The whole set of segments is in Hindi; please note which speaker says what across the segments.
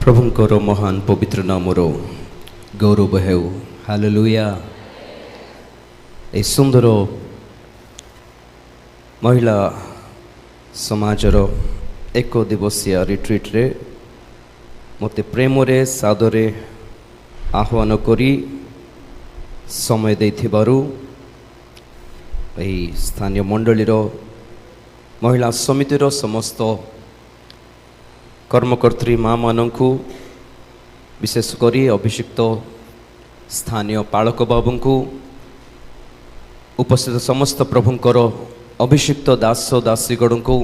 Speaker 1: प्रभुंकर महान पवित्र नामर गौरव हेउ। हालेलुया। ए सुंदर महिला समाजर एक दिवसीय रिट्रीट रे मते प्रेम रे सादरे आह्वान करी समय देथिबारु एही स्थानीय मंडलीर महिला समितिर समस्त कर्मकर्त्री माँ मानू विशेष करी अभिषिक्त स्थानीय पालक बाबू को उपस्थित समस्त प्रभुंकर अभिषिक्त दास दासीगण को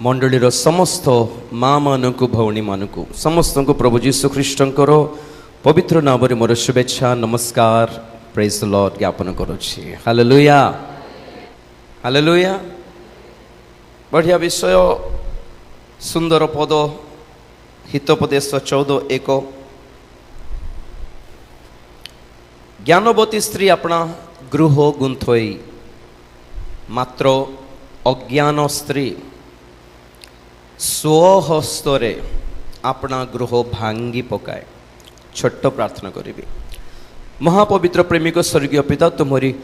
Speaker 1: मंडलीर समस्त माँ मानू भौणी मानू समस्त को प्रभु जीशु ख्रीष्टंकर पवित्र नाम रे मोर शुभेच्छा नमस्कार प्रेज द लॉर्ड ज्ञापन करुछि। Hallelujah hallelujah. बढ़िया विषय सुंदर पद हितोपदेश 14:1 ज्ञानवती स्त्री अपना गृह गुंथोई मात्र अज्ञान स्त्री स्वहस्तरे अपना गृह भांगी पकाए। छोट्ट प्रार्थना करी। महापवित्र प्रेमिक स्वर्गीय पिता तुम्हारी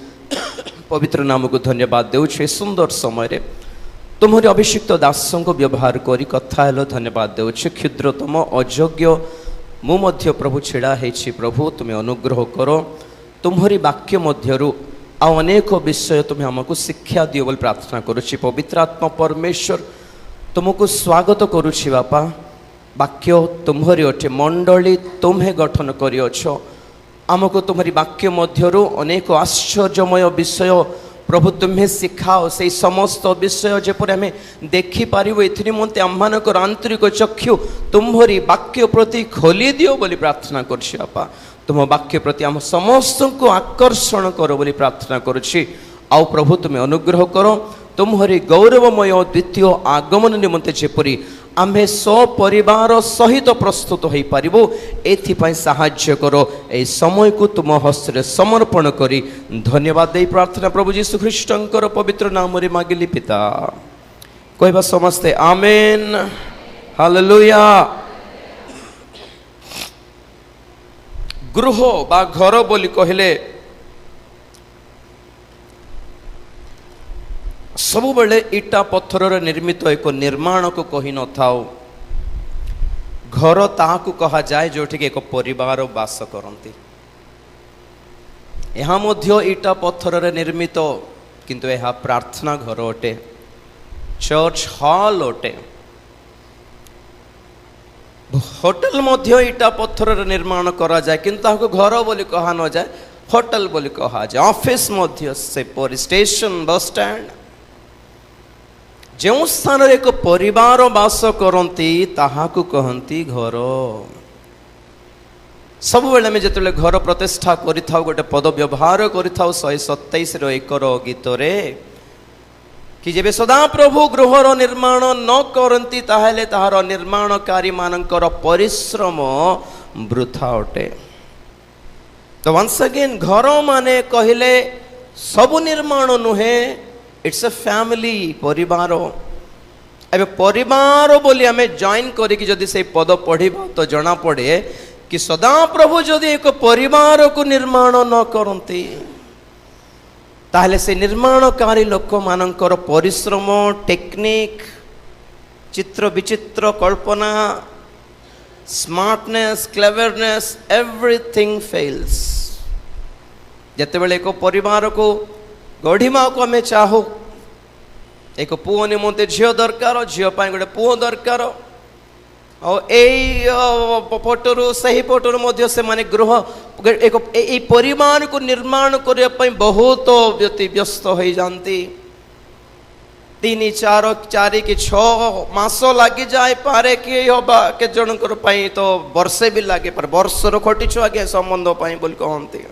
Speaker 1: पवित्र नाम को धन्यवाद देउछे। सुंदर समय रे तुम्हारी अभिषिक्त दासों को व्यवहार करी कथा हेलो धन्यवाद देउछे। क्षुद्रतम अयोग्य मु मध्य प्रभु छिड़ा हेछि। प्रभु तुम्हें अनुग्रह करो। तुम्हारी वाक्य मध्यरु अनेक विषय तुम्हें हमको शिक्षा दियो बोल प्रार्थना करुछि। पवित्र आत्मा परमेश्वर तुमको स्वागत करुछि। बापा वाक्य तुम्हारी अटे मंडली तुम्हें गठन करियछ। आमको तुम्हारी वाक्य मध्यरु अनेक आश्चर्यमय विषय प्रभु तुम्हें शिखाओ। से समस्त विषय जेपरि आम देखिपारू एमते आमर आंतरिक चक्षु तुम्हारी वाक्य प्रति खोली दियो बोली प्रार्थना करुछि। बापा तुम वाक्य प्रति आम समस्त को आकर्षण करो बोली प्रार्थना करुछि। आओ प्रभु तुम्हें अनुग्रह करो। तुम्हारी गौरवमय द्वितीय आगमन निमंते जेपरि आम्हे सपरिवार सहित प्रस्तुत हो पारिबो एथिपाई साहाय्य करो। ए समय को तुम हस्ते समर्पण करी धन्यवाद दे प्रार्थना प्रभु जीशु ख्रीष्टंकर पवित्र नाम रे मागिली पिता। कहबा समस्ते आमेन। हालेलुया। गृह बा घर बोली कहले सबु बेले इटा पत्थर निर्मित एक निर्माण को कही न थाओ। घर ताहाकु कहा जाए जोठी एक परिवार वास करती। यहाँ मध्य इटा पत्थर निर्मित किंतु यह प्रार्थना घर अटे। चर्च हॉल अटे। होटल मध्य इटा पत्थर निर्माण करा जाए किंतु ताहाकु घर बोली कहा न जाए होटल बोली कहा जाए। ऑफिस मध्य से पर स्टेशन बस स्टैंड जो स्थान एक परिवार वास करती ताहाकु कहती घर। सब बेले में जिते घर प्रतिष्ठा करिथाउ गोटे पद व्यवहार करिथाउ 127 एकर गीत रे कि जेबे सदा प्रभु गृहर निर्माण न करती ताहेले ताहार निर्माणकारी मानकर परिश्रम वृथा अटे। तो वंस अगेन घर माने कहले सब निर्माण नुहे। इट्स अ फैमिली परिवार। एबे परिवार बोली आमे जॉइन करिकि जदि से पद पढ़िबा तो जना पड़े कि सदा प्रभु जदि एक परिवार को निर्माण न करती ताहले से निर्माणकारी लोक मानकर परिश्रम टेक्निक चित्र विचित्र कल्पना स्मार्टनेस क्लेवरनेस एवरीथिंग फेल्स। जेतेबेले एक परिवार को गढ़िमा को आम चाहू एक पुओ निमंते झील दरकार झील गोटे पुओ दरकार और पटरु सही पटरु मध्य से माने गृह एक परिवार को निर्माण करने बहुत व्यस्त हो जाती। 3 4 4 कि 6 मास लगी जाए पारे कि हवा के जनकर तो वर्षे भी लगे पर वर्षर खटिछु आगे संबंध बोली कहती।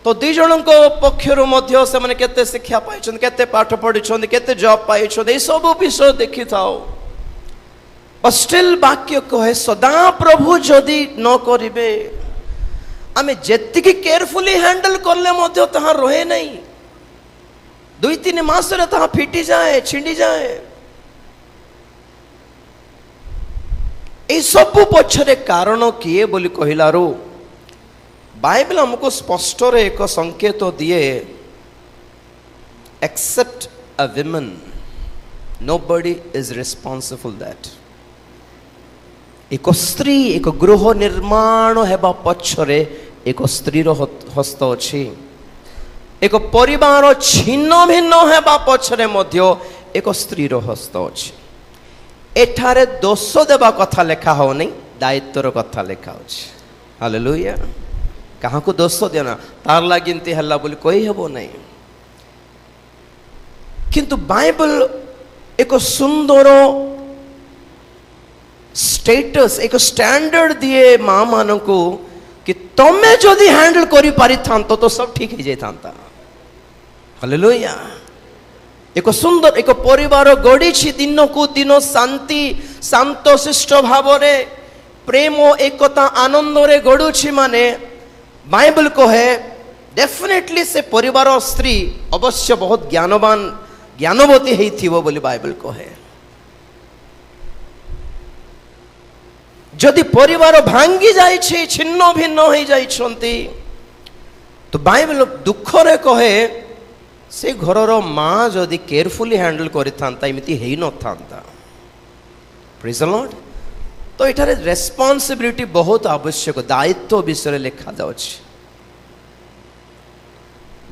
Speaker 1: तो दी जन पक्षर मध्य से माने केते शिक्षा पाई केते पाठ पढ़ी केते जॉब पाई सब विषय देखी थाओ। बट स्टिल वाक्य कहे सदा प्रभु जदि न करिवे आमे जेतिकी केयरफुली हैंडल करले मध्य तहा रहे नहीं। 2-3 मास रे तहा फिटी जाए छिंडी जाए। এই ସବୁ ପଛରେ କାରଣ କିଏ ବୋଲି କହିଲାରୁ ବାଇବେଲ ଆମକୁ ସ୍ପଷ୍ଟରେ ଏକ ସଂକେତ ଦିଏ, except a woman nobody is responsible that. ଏକ ସ୍ତ୍ରୀ ଏକ ଗୃହ ନିର୍ମାଣ ହେବା ପଛରେ ଏକ ସ୍ତ୍ରୀର ହସ୍ତ ଅଛି। ଏକ ପରିବାର ଛିନ୍ନ ଭିନ୍ନ ହେବା ପଛରେ ମଧ୍ୟ ଏକ ସ୍ତ୍ରୀର ହସ୍ତ ଅଛି। ଏଠାରେ ଦୋଷ ଦେବା କଥା ଲେଖା ହଉନି, ଦାୟିତ୍ୱର କଥା ଲେଖା ଅଛି। ହାଲେଲୁୟା। କାହାକୁ ଦୋଷ ଦିଅନା, ତାର ଲାଗି ଏମିତି ହେଲା ବୋଲି କହିହେବ ନାହିଁ। କିନ୍ତୁ ବାଇବେଲ ଏକ ସୁନ୍ଦର ଷ୍ଟେଟସ୍, ଏକ ଷ୍ଟାଣ୍ଡାର୍ଡ ଦିଏ ମା ମାନଙ୍କୁ କି ତମେ ଯଦି ହ୍ୟାଣ୍ଡଲ କରିପାରିଥାନ୍ତ ତ ସବୁ ଠିକ ହେଇଯାଇଥାନ୍ତା। ହାଲେଲୁୟା। ଏକ ସୁନ୍ଦର ଏକ ପରିବାର ଗଢ଼ିଛି, ଦିନକୁ ଦିନ ଶାନ୍ତି ଶାନ୍ତ ଶିଷ୍ଟ ଭାବରେ ପ୍ରେମ ଏକତା ଆନନ୍ଦରେ ଗଢ଼ୁଛି। ମାନେ ବାଇବେଲ କହେ ଡେଫିନେଟଲି ସେ ପରିବାର ସ୍ତ୍ରୀ ଅବଶ୍ୟ ବହୁତ ଜ୍ଞାନବାନ ଜ୍ଞାନବତୀ ହେଇଥିବ ବୋଲି ବାଇବେଲ କହେ। ଯଦି ପରିବାର ଭାଙ୍ଗି ଯାଇଛି, ଛିନ୍ନ ଭିନ୍ନ ହେଇଯାଇଛନ୍ତି, ତ ବାଇବେଲ ଦୁଃଖରେ କହେ ସେ ଘରର ମା ଯଦି କେୟାରଫୁଲି ହ୍ୟାଣ୍ଡଲ କରିଥାନ୍ତା ଏମିତି ହେଇନଥାନ୍ତା। ପ୍ରେଜ୍ ଦ ଲର୍ଡ। ତ ଏଠାରେ ରେସ୍ପନ୍ସିବିଲିଟି ବହୁତ ଆବଶ୍ୟକ, ଦାୟିତ୍ୱ ବିଷୟରେ ଲେଖାଯାଉଛି।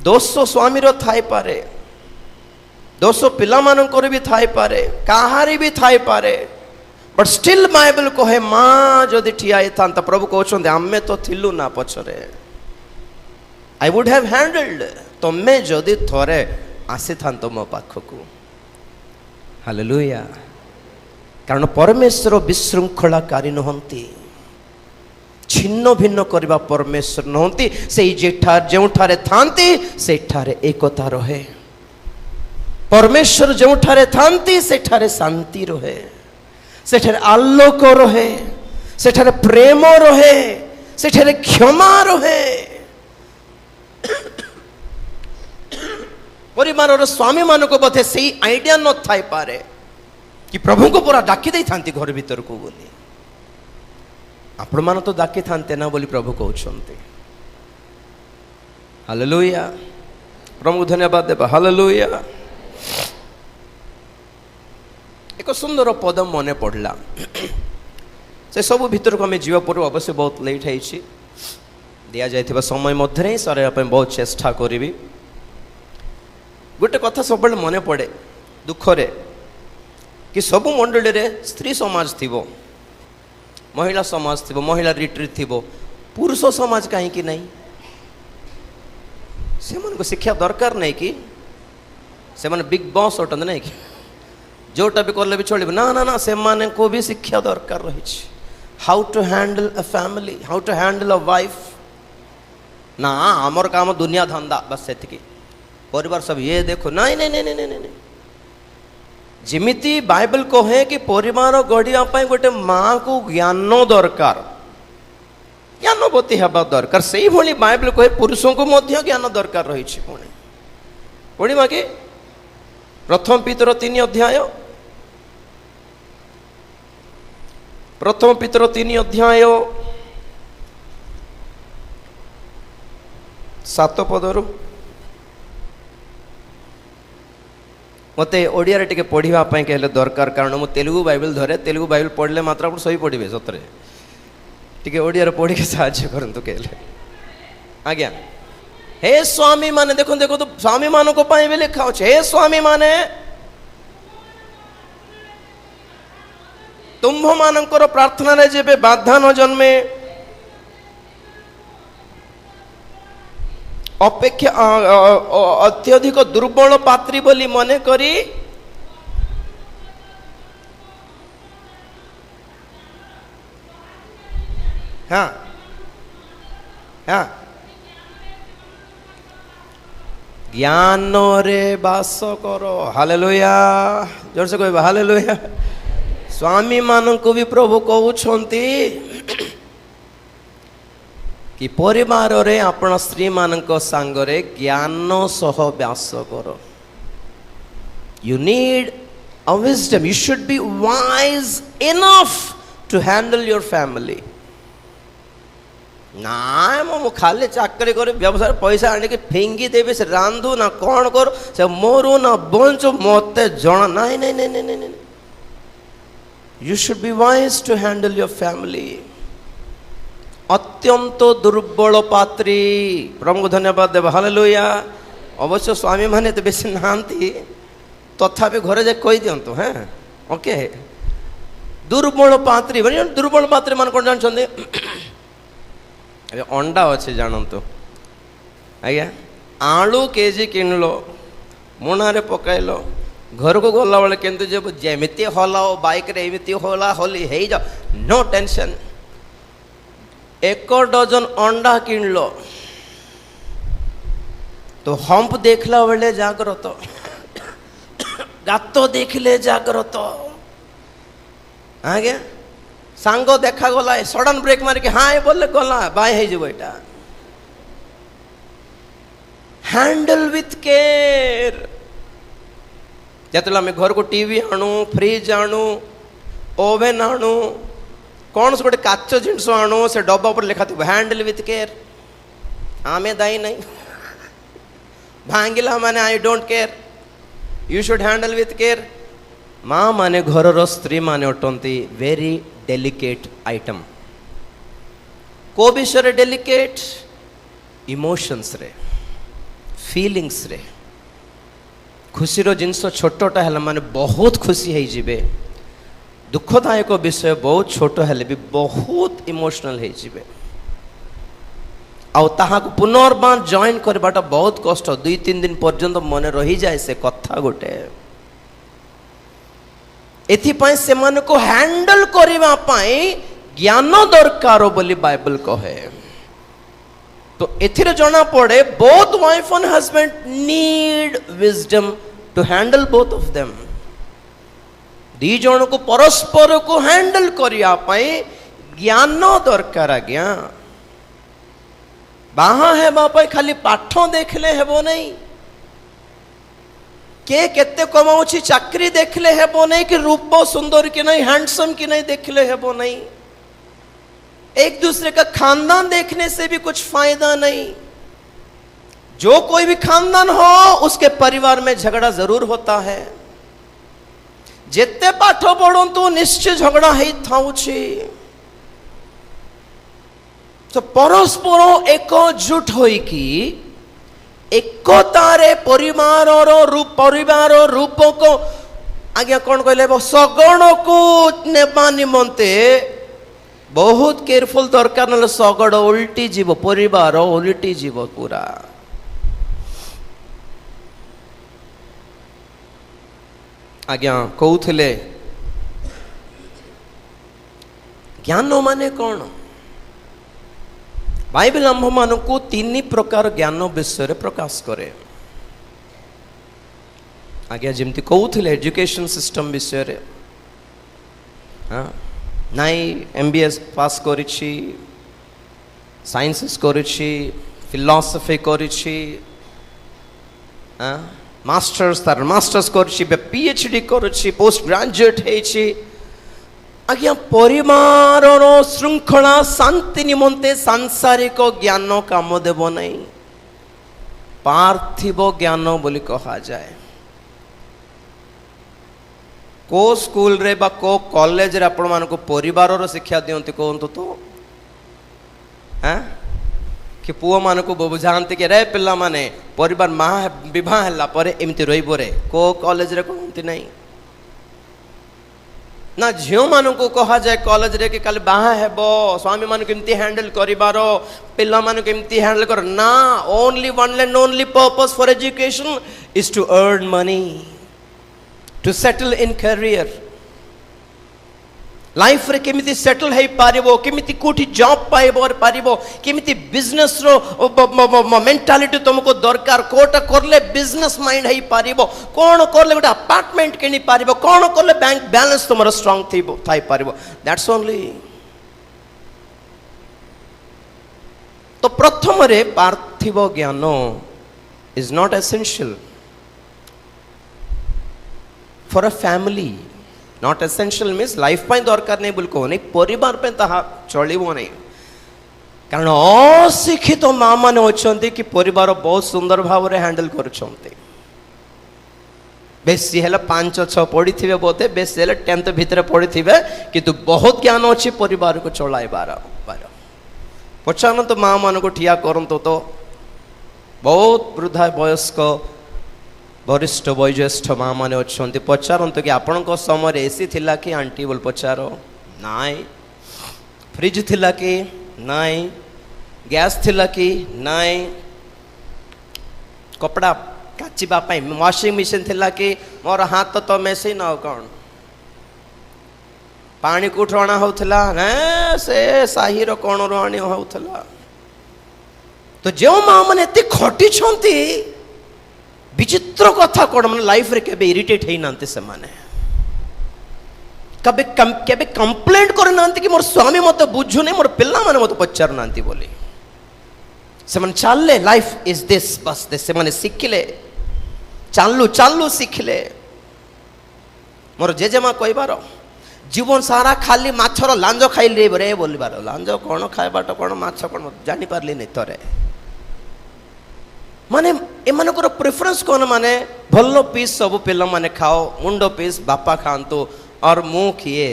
Speaker 1: ଦୋଷ ସ୍ୱାମୀର ଥାଇପାରେ, ଦୋଷ ପିଲାମାନଙ୍କର ବି ଥାଇପାରେ, କାହାରି ବି ଥାଇପାରେ, ବଟ୍ ଷ୍ଟିଲ୍ ବାଇବେଲ କହେ ମା ଯଦି ଠିଆ ହେଇଥାନ୍ତା, ପ୍ରଭୁ କହୁଛନ୍ତି ଆମେ ତ ଥିଲୁ ନା ପଛରେ, ଆଇ ଉଡ୍ ହ୍ୟାଭ୍ ହ୍ୟାଣ୍ଡଲ୍ଡ, ତମେ ଯଦି ଥରେ ଆସିଥାନ୍ତ ମୋ ପାଖକୁ। ହାଲେଲୁୟା। କାରଣ ପରମେଶ୍ୱର ବିଶୃଙ୍ଖଳାକାରୀ ନୁହନ୍ତି, ଛିନ୍ନ ଭିନ୍ନ କରିବା ପରମେଶ୍ୱର ନୁହନ୍ତି। ସେଇ ଯେଉଁଠାରେ ଥାନ୍ତି ସେଠାରେ ଏକତା ରହେ। ପରମେଶ୍ୱର ଯେଉଁଠାରେ ଥାନ୍ତି ସେଠାରେ ଶାନ୍ତି ରହେ, ସେଠାରେ ଆଲୋକ ରହେ, ସେଠାରେ ପ୍ରେମ ରହେ, ସେଠାରେ କ୍ଷମା ରହେ। ପରିବାରର ସ୍ୱାମୀମାନଙ୍କୁ ବୋଧେ ସେଇ ଆଇଡିଆ ନଥାଇପାରେ କି ପ୍ରଭୁଙ୍କୁ ପୁରା ଡାକି ଦେଇଥାନ୍ତି ଘର ଭିତରକୁ ବୋଲି। ଆପଣମାନେ ତ ଡାକିଥାନ୍ତେ ନା ବୋଲି ପ୍ରଭୁ କହୁଛନ୍ତି। ହାଲେଲୁୟା। ପ୍ରଭୁଙ୍କୁ ଧନ୍ୟବାଦ ଦେବା। ହାଲେଲୁୟା। ଏକ ସୁନ୍ଦର ପଦ ମନେ ପଡ଼ିଲା। ସେ ସବୁ ଭିତରକୁ ଆମେ ଯିବା ପୂର୍ବରୁ ଅବଶ୍ୟ ବହୁତ ଲେଟ୍ ହେଇଛି, ଦିଆଯାଇଥିବା ସମୟ ମଧ୍ୟରେ ହିଁ ସରାଇବା ପାଇଁ ବହୁତ ଚେଷ୍ଟା କରିବି। ଗୋଟେ କଥା ସବୁବେଳେ ମନେ ପଡ଼େ ଦୁଃଖରେ କି ସବୁ ମଣ୍ଡଳୀରେ ସ୍ତ୍ରୀ ସମାଜ ଥିବ, ମହିଳା ସମାଜ ଥିବ, ମହିଳା ରିଟ୍ରିଟ୍ ଥିବ, ପୁରୁଷ ସମାଜ କାହିଁକି ନାହିଁ? ସେମାନଙ୍କୁ ଶିକ୍ଷା ଦରକାର ନାହିଁ କି? ସେମାନେ ବିଗ୍ ବସ୍ ଅଟନ୍ତି ନାହିଁ କି? ଯେଉଁଟା ବି କଲେ ବି ଚଳିବ? ନା ନା ନା, ସେମାନଙ୍କୁ ବି ଶିକ୍ଷା ଦରକାର ରହିଛି। ହାଉ ଟୁ ହ୍ୟାଣ୍ଡଲ ଅ ଫ୍ୟାମିଲି, ହାଉ ଟୁ ହ୍ୟାଣ୍ଡଲ ଅ ୱାଇଫ୍। ନା ଆମର କାମ ଦୁନିଆ ଧନ୍ଦା, ବାସ୍ ସେତିକି। ପରିବାର ସବୁ ଇଏ ଦେଖୁ, ନାଇଁ ନାଇଁ ନାଇଁ ନାଇଁ ନାଇଁ। ଯେମିତି ବାଇବେଲ କହେ କି ପରିବାର ଗଢ଼ିବା ପାଇଁ ଗୋଟେ ମାଆକୁ ଜ୍ଞାନ ଦରକାର, ଜ୍ଞାନବତୀ ହେବା ଦରକାର, ସେଇଭଳି ବାଇବେଲ କହେ ପୁରୁଷଙ୍କୁ ମଧ୍ୟ ଜ୍ଞାନ ଦରକାର ରହିଛି। ପୁଣି ପଢ଼ିବା କି ପ୍ରଥମ ପିତର 3 ଅଧ୍ୟାୟ, ପ୍ରଥମ ପିତର 3 ଅଧ୍ୟାୟ 7 ପଦରୁ। ମୋତେ ଓଡ଼ିଆରେ ଟିକେ ପଢ଼ିବା ପାଇଁ କହିଲେ ଦରକାର, କାରଣ ମୁଁ ତେଲୁଗୁ ବାଇବେଲ ଧରେ। ତେଲୁଗୁ ବାଇବେଲ ପଢ଼ିଲେ ମାତ୍ର ଆପଣ ଶୋଇ ପଡ଼ିବେ ସତରେ। ଟିକେ ଓଡ଼ିଆରେ ପଢ଼ିକି ସାହାଯ୍ୟ କରନ୍ତୁ କହିଲେ। ଆଜ୍ଞା। ହେ ସ୍ୱାମୀ ମାନେ, ଦେଖନ୍ତୁ ଦେଖନ୍ତୁ, ସ୍ୱାମୀ ମାନଙ୍କ ପାଇଁ ବି ଲେଖା ଅଛି। ହେ ସ୍ୱାମୀ ମାନେ, ତୁମ୍ଭ ମାନଙ୍କର ପ୍ରାର୍ଥନାରେ ଯେବେ ବାଧା ନ ଜନ୍ମେ, ଅପେକ୍ଷା ଅତ୍ୟଧିକ ଦୁର୍ବଳ ପାତ୍ରୀ ବୋଲି ମନେ କରି ହଁ ହଁ ଜ୍ଞାନରେ ବାସ କର। ହାଲେଲୁୟା। ଜୋରସେ କହିବା ହାଲେଲୁୟା। ସ୍ୱାମୀ ମାନଙ୍କୁ ବି ପ୍ରଭୁ କହୁଛନ୍ତି କି ପରିବାରରେ ଆପଣ ସ୍ତ୍ରୀ ମାନଙ୍କ ସାଙ୍ଗରେ ଜ୍ଞାନ ସହ ବାସ କର। You need a wisdom. You should be wise enough to handle your family. ନାଇଁ ମୁଁ ଖାଲି ଚାକରି କରି ବ୍ୟବସାୟ ପଇସା ଆଣିକି ଫିଙ୍ଗି ଦେବି, ସେ ରାନ୍ଧୁ ନା କ'ଣ କରୁ, ସେ ମରୁ ନା ବଞ୍ଚୁ ମୋତେ ଜଣା ନାଇଁ ନାଇଁ ନାଇଁ ନାଇଁ ନାଇଁ। You should be wise to handle your family. ଅତ୍ୟନ୍ତ ଦୁର୍ବଳ ପାତ୍ରୀ, ପ୍ରଭୁଙ୍କୁ ଧନ୍ୟବାଦ ଦେବା, ହାଲେଲୁୟା। ଅବଶ୍ୟ ସ୍ୱାମୀ ମାନେ ଏତେ ବେଶୀ ନାହାନ୍ତି, ତଥାପି ଘରେ ଯେ କହିଦିଅନ୍ତୁ, ହଁ ଓକେ। ଦୁର୍ବଳ ପାତ୍ରୀ, ଦୁର୍ବଳ ପାତ୍ରୀ ମାନେ କ'ଣ ଜାଣିଛନ୍ତି? ଏବେ ଅଣ୍ଡା ଅଛି ଜାଣନ୍ତୁ ଆଜ୍ଞା, ଆଳୁ କେଜି କିଣିଲ, ମୁଣାରେ ପକାଇଲ, ଘରକୁ ଗଲାବେଳେ କେମିତି ଯିବ, ଯେମିତି ହଲାଅ ବାଇକ୍ରେ ଏମିତି ହଲା ହଲି ହେଇଯାଅ, ନୋ ଟେନସନ୍। 1 ଡଜନ ଅଣ୍ଡା କିଣିଲ ତ ହମ୍ପ ଦେଖିଲା ବେଳେ ଜାଗ୍ରତ, ଗାତ ଦେଖିଲେ ଜାଗ୍ରତ ଆଜ୍ଞା। ସାଙ୍ଗ ଦେଖାଗଲା, ସଡନ ବ୍ରେକ୍ ମାରିକି ହାଏ ବୋଲେ ଗଲା, ବାଇ ହେଇଯିବ। ଏଇଟା ହ୍ୟାଣ୍ଡଲ ୱିଥ୍ କେୟାର। ଯେତେବେଳେ ଆମେ ଘରକୁ ଟିଭି ଆଣୁ, ଫ୍ରିଜ ଆଣୁ, ଓଭେନ ଆଣୁ, କୌଣସି ଗୋଟେ କାଚ ଜିନିଷ ଆଣୁ, ସେ ଡବା ଉପରେ ଲେଖା ଥିବ ହ୍ୟାଣ୍ଡଲ ୱିଥ୍ କେୟାର। ଆମେ ଦାୟୀ ନାହିଁ, ଭାଙ୍ଗିଲା ମାନେ I don't care, you should handle with care. ମା ମାନେ ଘରର ସ୍ତ୍ରୀ ମାନେ ଅଟନ୍ତି ଭେରି ଡେଲିକେଟ୍ ଆଇଟମ୍। କୋଉ ବିଷୟରେ ଡେଲିକେଟ୍? ଇମୋସନ୍ସରେ, ଫିଲିଙ୍ଗସରେ। ଖୁସିର ଜିନିଷ ଛୋଟଟା ହେଲା ମାନେ ବହୁତ ଖୁସି ହେଇଯିବେ, ଦୁଃଖଦାୟକ ବିଷୟ ବହୁତ ଛୋଟ ହେଲେ ବି ବହୁତ ଇମୋସନାଲ ହେଇଯିବେ, ଆଉ ତାହାକୁ ପୁନର୍ବାର ଜଏନ୍ କରିବାଟା ବହୁତ କଷ୍ଟ। 2-3 ଦିନ ପର୍ଯ୍ୟନ୍ତ ମନେ ରହିଯାଏ ସେ କଥା ଗୋଟେ। ଏଥିପାଇଁ ସେମାନଙ୍କୁ ହ୍ୟାଣ୍ଡଲ କରିବା ପାଇଁ ଜ୍ଞାନ ଦରକାର ବୋଲି ବାଇବଲ କହେ। ତ ଏଥିରେ ଜଣା ପଡେ both wife and husband need wisdom to handle both of them. ଦି ଜଣକୁ ପରସ୍ପରକୁ ହ୍ୟାଣ୍ଡଲ କରିବା ପାଇଁ ଜ୍ଞାନ ଦରକାର ଆଜ୍ଞା। ବାହା ହେବା ପାଇଁ ଖାଲି ପାଠ ଦେଖିଲେ ହେବ ନାହିଁ, କେ କେତେ କମାଉଛି ଚାକରି ଦେଖିଲେ ହେବ ନାହିଁ, कि रूप सुंदर कि नहीं, हैंडसम कि नहीं देखले ହେବ नहीं। एक दूसरे का खानदान देखने से भी कुछ फायदा नहीं। जो कोई भी खानदान हो उसके परिवार में झगड़ा जरूर होता है। जेते पाठ पढ़ंतु निश्चय झगड़ा ही थाउछि। तो परस्पर एकजुट होई कि एकतारे परिवार रूप को आज्ञा कौन कहले सगण को नेबा निमंते बहुत केयरफुल दरकार, न सगड़ उल्टी जीव, परिवार उल्टी जीव पूरा। आज्ञा कहूथिले ज्ञान माने कौन? बाइबल आम्भ मान को 3 प्रकार ज्ञान विषय प्रकाश करे। आज्ञा जमती कहूथिले एजुकेशन सिस्टम विषय रे, हाँ नाई MBS पास करिछि, साइंसेस करिछि, फिलॉसफी करिछि, हाँ मास्टर्स तार मास्टर्स करिछि, PhD करिछि, पोस्ट ग्रेजुएट हेछि। आज्ञा परिवार श्रृंखला शांति निमंते सांसारिक ज्ञान काम देव नहीं, पार्थिव ज्ञान बोली कहा जाए। को स्कूल रे बा को कॉलेज रे आपण मान को परिवार रो शिक्षा दियंती कहंतु तो, हैं कि पुओ मान को बुझांती कि रे पिल्ला माने परिवार मां विवाह हला परे एमती रहिबो रे, को कॉलेज रे कहंती नहीं ना। झियो मान को कहा जाए कॉलेज रे कि कल बाहा हेबो, स्वामी मान को एमती हैंडल करिबारो, पिल्ला मान को एमती हैंडल कर ना। Only one and only purpose for education is to earn money, to settle in career. Life रे केमिति सेटल है पारिबो, केमिति कोठी जॉब पाइबो पारिबो, केमिति बिजनेस रो मेंटालिटी तुमको दरकार, कोटा करले बिजनेस माइंड है पारिबो, कोन करले गोटे अपार्टमेंट किनी पारिबो, कोन करले बैंक बैलेंस तुमरो स्ट्रांग थिबो थाई पारिबो। That's only. तो प्रथम रे पार्थिव ज्ञान is not essential for a family not essential means life पाई दरकार नहीं बोल कहूनी परिवार पे ताहा चलिबो नहीं कारण अशिक्षित माँ मैंने अच्छा कि परिवार बहुत सुंदर भाव में हैंडल कर बेसी है 5-6 पढ़ी थे बोधे बेसी है 10th भितर पढ़ी थे कि बहुत ज्ञान अच्छी परिवार को चलाइबार पचार तो माँ मान को ठिया करंतु तो बहुत वृद्धा वयस्क वरिष्ठ वयोज्येष्ठ माँ मैंने अच्छा पचारतु कि आपण समय एसी थिला कि आंटी बोल पचार नाई फ्रिज थिला कि नाई गैस थिला कि नाई कपड़ा काचिबा पाई वॉशिंग मशीन थिला कि मोर हाथ तो मेसिन आ कौन पानी कोठो आना होउथला ना से साही रो कोण रो आनी होउथला तो जो माँ मैंने एते खटी छंती विचित्र कथा कोण मन लाइफ रे केबे इरिटेट हेई नांते से माने कबे केबे कंप्लेंट कर नांते कि मोर स्वामी मते बुझु नै मोर पिल्ला माने मते पचार नांती बोली से मन चालले लाइफ इज दिस बस दिस से माने सिखले चालू चालू सिखले मोर जेजेमा कहबार जीवन सारा खाली माछर लांज खाइले रे बोलबार लांज कौन खाइबाटा कौन माछ कौन जानी पारली नहीं तोरे माने एमानकर प्रेफरेंस कौन माने भल्लो पीस सब पिला माने खाओ मुंडो पीस बापा खांतु और मु किए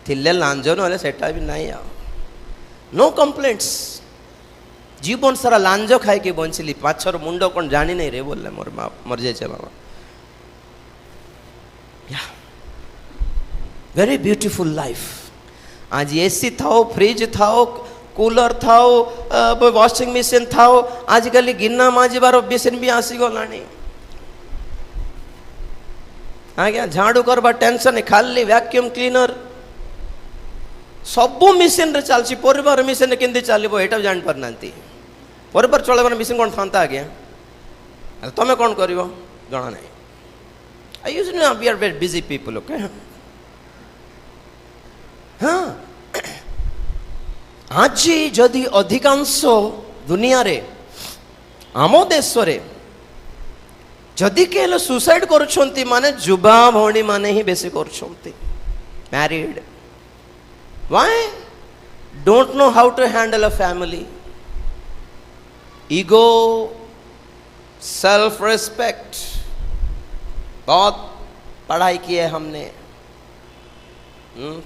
Speaker 1: थिले लांज नले सेटा भी नहीं आ नो कंप्लेंट्स जीवन सारा लांज खाई के बंचली माछर मुंडो कौन जानी नहीं रे बोलले मोर माँ मर जाए मामा वेरी ब्यूटीफुल लाइफ आज एसी थाओ फ्रिज थाओ कूलर थाओ वॉशिंग मशीन थाओ आजिकल गिन्ना माजिबार मशीन भी आसी गलानी आज्ञा झाड़ू करबा टेंशन खाली वैक्यूम क्लीनर सबू मशीन रे चलसी परिवार मशीन केंदी चलिबो एटा जान पर नांती परिवार चलाबार मशीन कोन थांता आज्ञा तमे कोन करिवो जणा नहीं I use no we are very busy people okay हाँ आज जदि अधिकांश दुनिया रे आम देश रे जदि के सुसाइड करुछंती माने जुबा भौणी माने ही बेसी करुछंती married why don't know how to handle a family ego self respect बहुत पढ़ाई की है हमने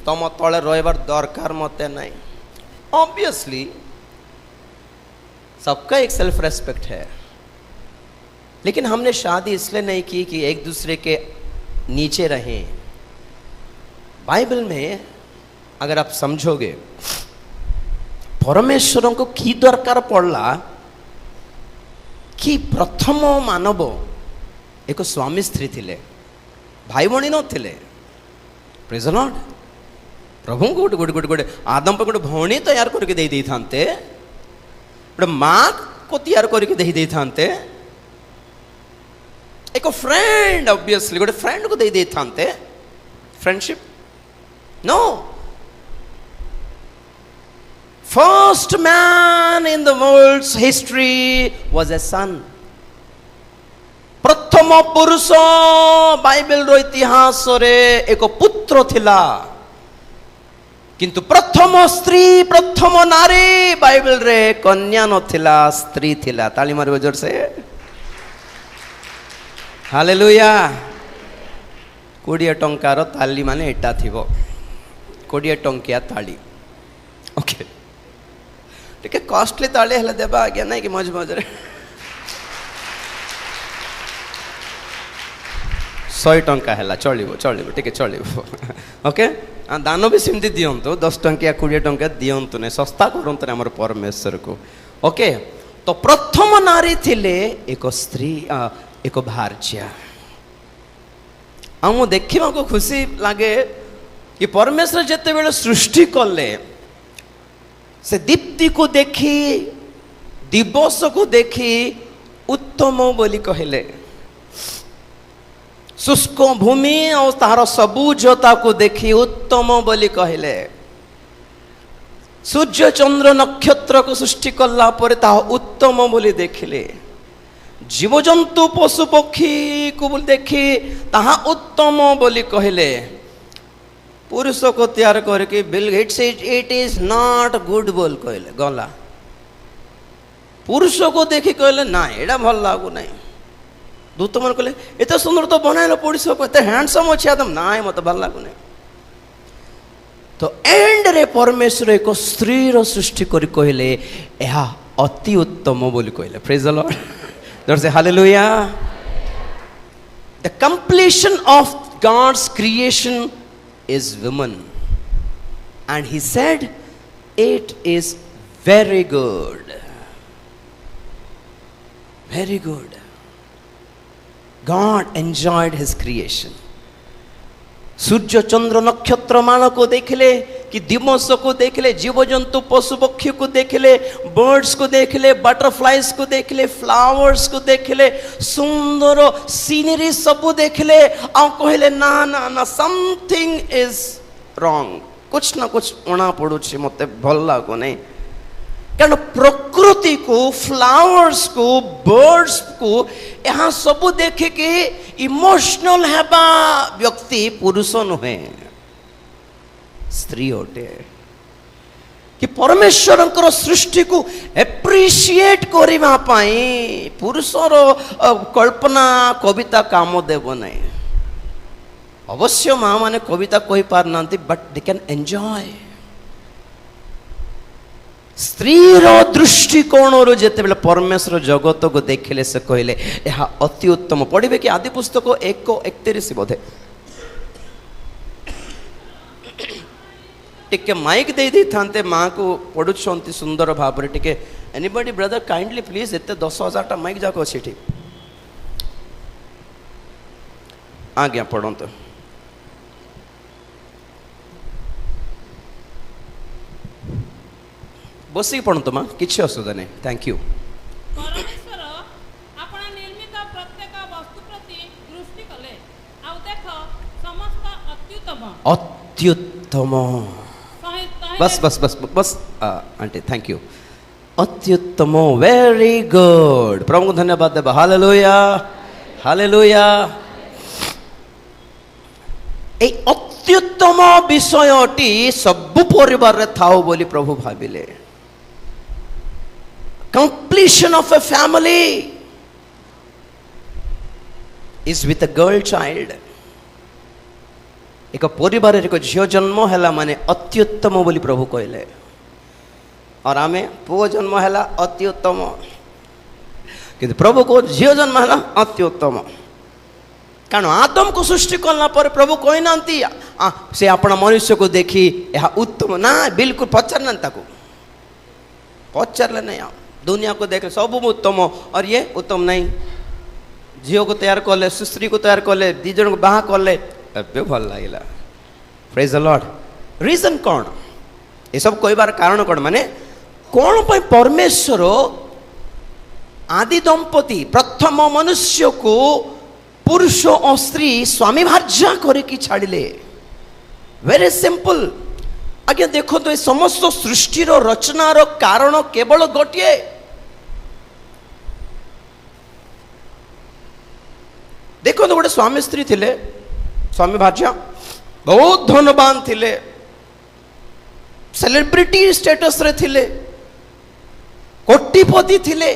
Speaker 1: तुम तले रहीबार दरकार मत नहीं ऑब्वियसली सबका एक सेल्फ रेस्पेक्ट है लेकिन हमने शादी इसलिए नहीं की कि एक दूसरे के नीचे रहें बाइबल में अगर आप समझोगे परमेश्वर को की दरकार पड़ला कि प्रथम मानव एक स्वामी स्त्री थिले भाई भणी नथिले प्रेज द लॉर्ड प्रभु को गोटे गोटे गोटे गोटे आदम पर गोटे भौणी तैयार करके दे दी थांते गोटे माँ को तैयार करके दे दी थांते एक फ्रेंड ऑब्वियसली गोटे फ्रेंड को दे दी थांते friendship no first man in the world's history was a son प्रथम पुरुष बाइबल रो इतिहास रे एक पुत्र थिला किंतु प्रथम स्त्री प्रथम नारी बाइबल रे कन्या नथिला स्त्री थिला ताली मारबो जोर से हालेलुया 20 टंकार ताली माने एटा थिबो 20 टंकिया ताली ओके टिके कॉस्टली ताली हला देबा आज्ञा नहीं कि मज मज रे 100 टंका है चलो चलो टे चलो ओके दान भी सेमती दिंतु 10 टंकिया 20 टंका दिंतु नहीं सस्ता करूँ आम परमेश्वर को ओके तो प्रथम नारी थिले एक स्त्री एक भार्या आम देखा को खुशी लगे कि परमेश्वर जिते बेले सृष्टि कले से दीप्ति को देखी दिवस को देखी उत्तम बोली कहले शुष्क भूमि और तार सबुजता को देखी उत्तम बोली कहले सूर्य चंद्र नक्षत्र को सृष्टि कला पर ताहा उत्तम बोली देखिले जीवजंतु पशु पक्षी को देखी ताहा उत्तम बोली कहले पुरुष को तैयार करके Bill Gates it is not good बोल कहले गला पुरुष को देखी कहले ना एडा भल लागू नहीं दूत मन कहले एत सुंदर तो बनाइल पुरुष को एत हैंडसम अच्छे आदम ना मत भल लागू नहीं तो एंड रे परमेश्वर एक स्त्री रो सृष्टि करी कहले एहा अति उत्तम बोली कहले प्रेज द लॉर्ड जोर से hallelujah the completion of God's creation is woman and he said it is very good God enjoyed his creation Surya Chandra नक्षत्र मान को देखले कि दिवस को देखले जीव जंतु पशु पक्षी को देखले बर्ड्स को देखले बटरफ्लाइज को देखले फ्लावर्स को देखले सुंदर सीनरी सब देखले आ कहले ना ना ना समथिंग इज रॉन्ग कुछ ना कुछ उणा पड़ुछि मते भल लागो नहीं कारण प्रकृति को फ्लावर्स को बर्ड्स को यहाँ सब देखे कि इमोशनल हेबा व्यक्ति पुरुष नुहे स्त्री होटे कि परमेश्वर सृष्टि को एप्रिशिएट करबा पाई पुरुषर कल्पना कविता काम देव नहीं अवश्य माँ माने कविता कही पार नांती बट दे कैन एंजॉय स्त्रीर दृष्टिकोण जिते बेले परमेश्वर जगत को देखिले से कहले यह अति उत्तम पढ़े कि आदि पुस्तक 1:31 बोधे टिके माइक दे दी थांते माँ को पढ़ुंट सुंदर भाव टिके एनीबडी ब्रदर काइंडली प्लीज एते 10,000 माइक जाक अच्छी ठीक आज्ञा पढ़त बसिक पढ़त माँ किसी असुविधा नहीं थैंक यू
Speaker 2: परमेश्वर आपण निर्मित प्रत्येक वस्तु प्रति दृष्टि कले आ देख समस्त अत्युत्तम
Speaker 1: बस बस बस बस आंटी थैंक यू अत्युत्तम वेरी गुड प्रभु को धन्यवाद देबा हालेलुया हालेलुया ए अत्युत्तम विषयटी सब परिवार रे थाओ बोली प्रभु भाविले completion of a family is with a girl child एक परिवार एक झील जन्म है माने अत्युत्तम बोली प्रभु कहले और आमे पुओ जन्म है अत्युत्तम किंतु प्रभु को झील जन्म है अत्युत्तम कारण आदम को सृष्टि करना पर प्रभु कही ना से अपना मनुष्य को देखी यह उत्तम ना बिल्कुल पचार ताको पचारे नहीं दुनिया को देख सब उत्तम और ये उत्तम नहीं झील को तैयार कले सुस्त्री को तैयार कले दी जन को बाहा कले ए भल लगे प्रेज द लॉर्ड रीजन कौन ये सब कहबार कारण कौन माने कौन पर परमेश्वर आदि दंपति प्रथम मनुष्य को पुरुष और स्त्री स्वामी भार्या करके छाड़िले वेरी सिंपल आज्ञा देखो तो ये समस्त सृष्टिर रचनार कारण केवल गोटे देखो तो गोटे स्वामी स्त्री थिले स्वामी भार्या बहुत धनवान थिले सेलिब्रिटी स्टेटस रे थिले कोटिपति थिले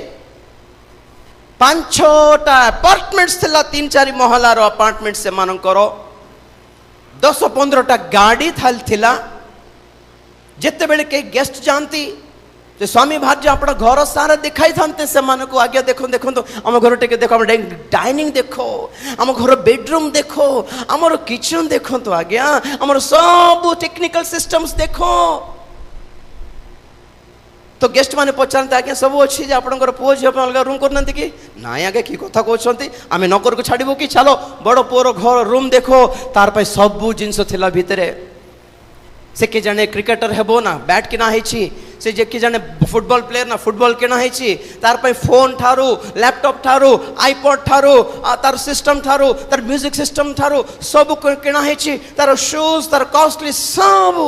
Speaker 1: 5-6टा अपार्टमेंट्स थिला 3-4 महलार अपार्टमेंट से मानकर 10-15टा गाड़ी थिला जिते बेले के गेस्ट जानती जे स्वामी भार्या अपना घर सारा दिखाई थांते से मान को आज्ञा देखो देखो तो आम घर टे देखो आम डाइनिंग देखो आम घर बेडरूम देखो आमर किचन देखो तो आज्ञा आमर सब टेक्निकल सिस्टम्स देखो तो गेस्ट माने पचारते आज्ञा सब अच्छी जे आपनकर पुओ झियो अलग रूम करना कि ना आगे कि कथा कहते आम नकर को छाड़बू कि चलो बड़ पुओर घर रूम देखो तार पाई सब जिनस थिला भितरे से कि जाने क्रिकेटर हेबो ना बैट किना हेछि से जे कि जाने फुटबॉल प्लेयर ना फुटबॉल किना हेछि तार पे फोन ठारू लैपटॉप ठारू आईपॉड ठारू तार सिस्टम ठारू तार म्यूजिक सिस्टम ठारू सब किना हेछि तार शूज तार कॉस्टली सब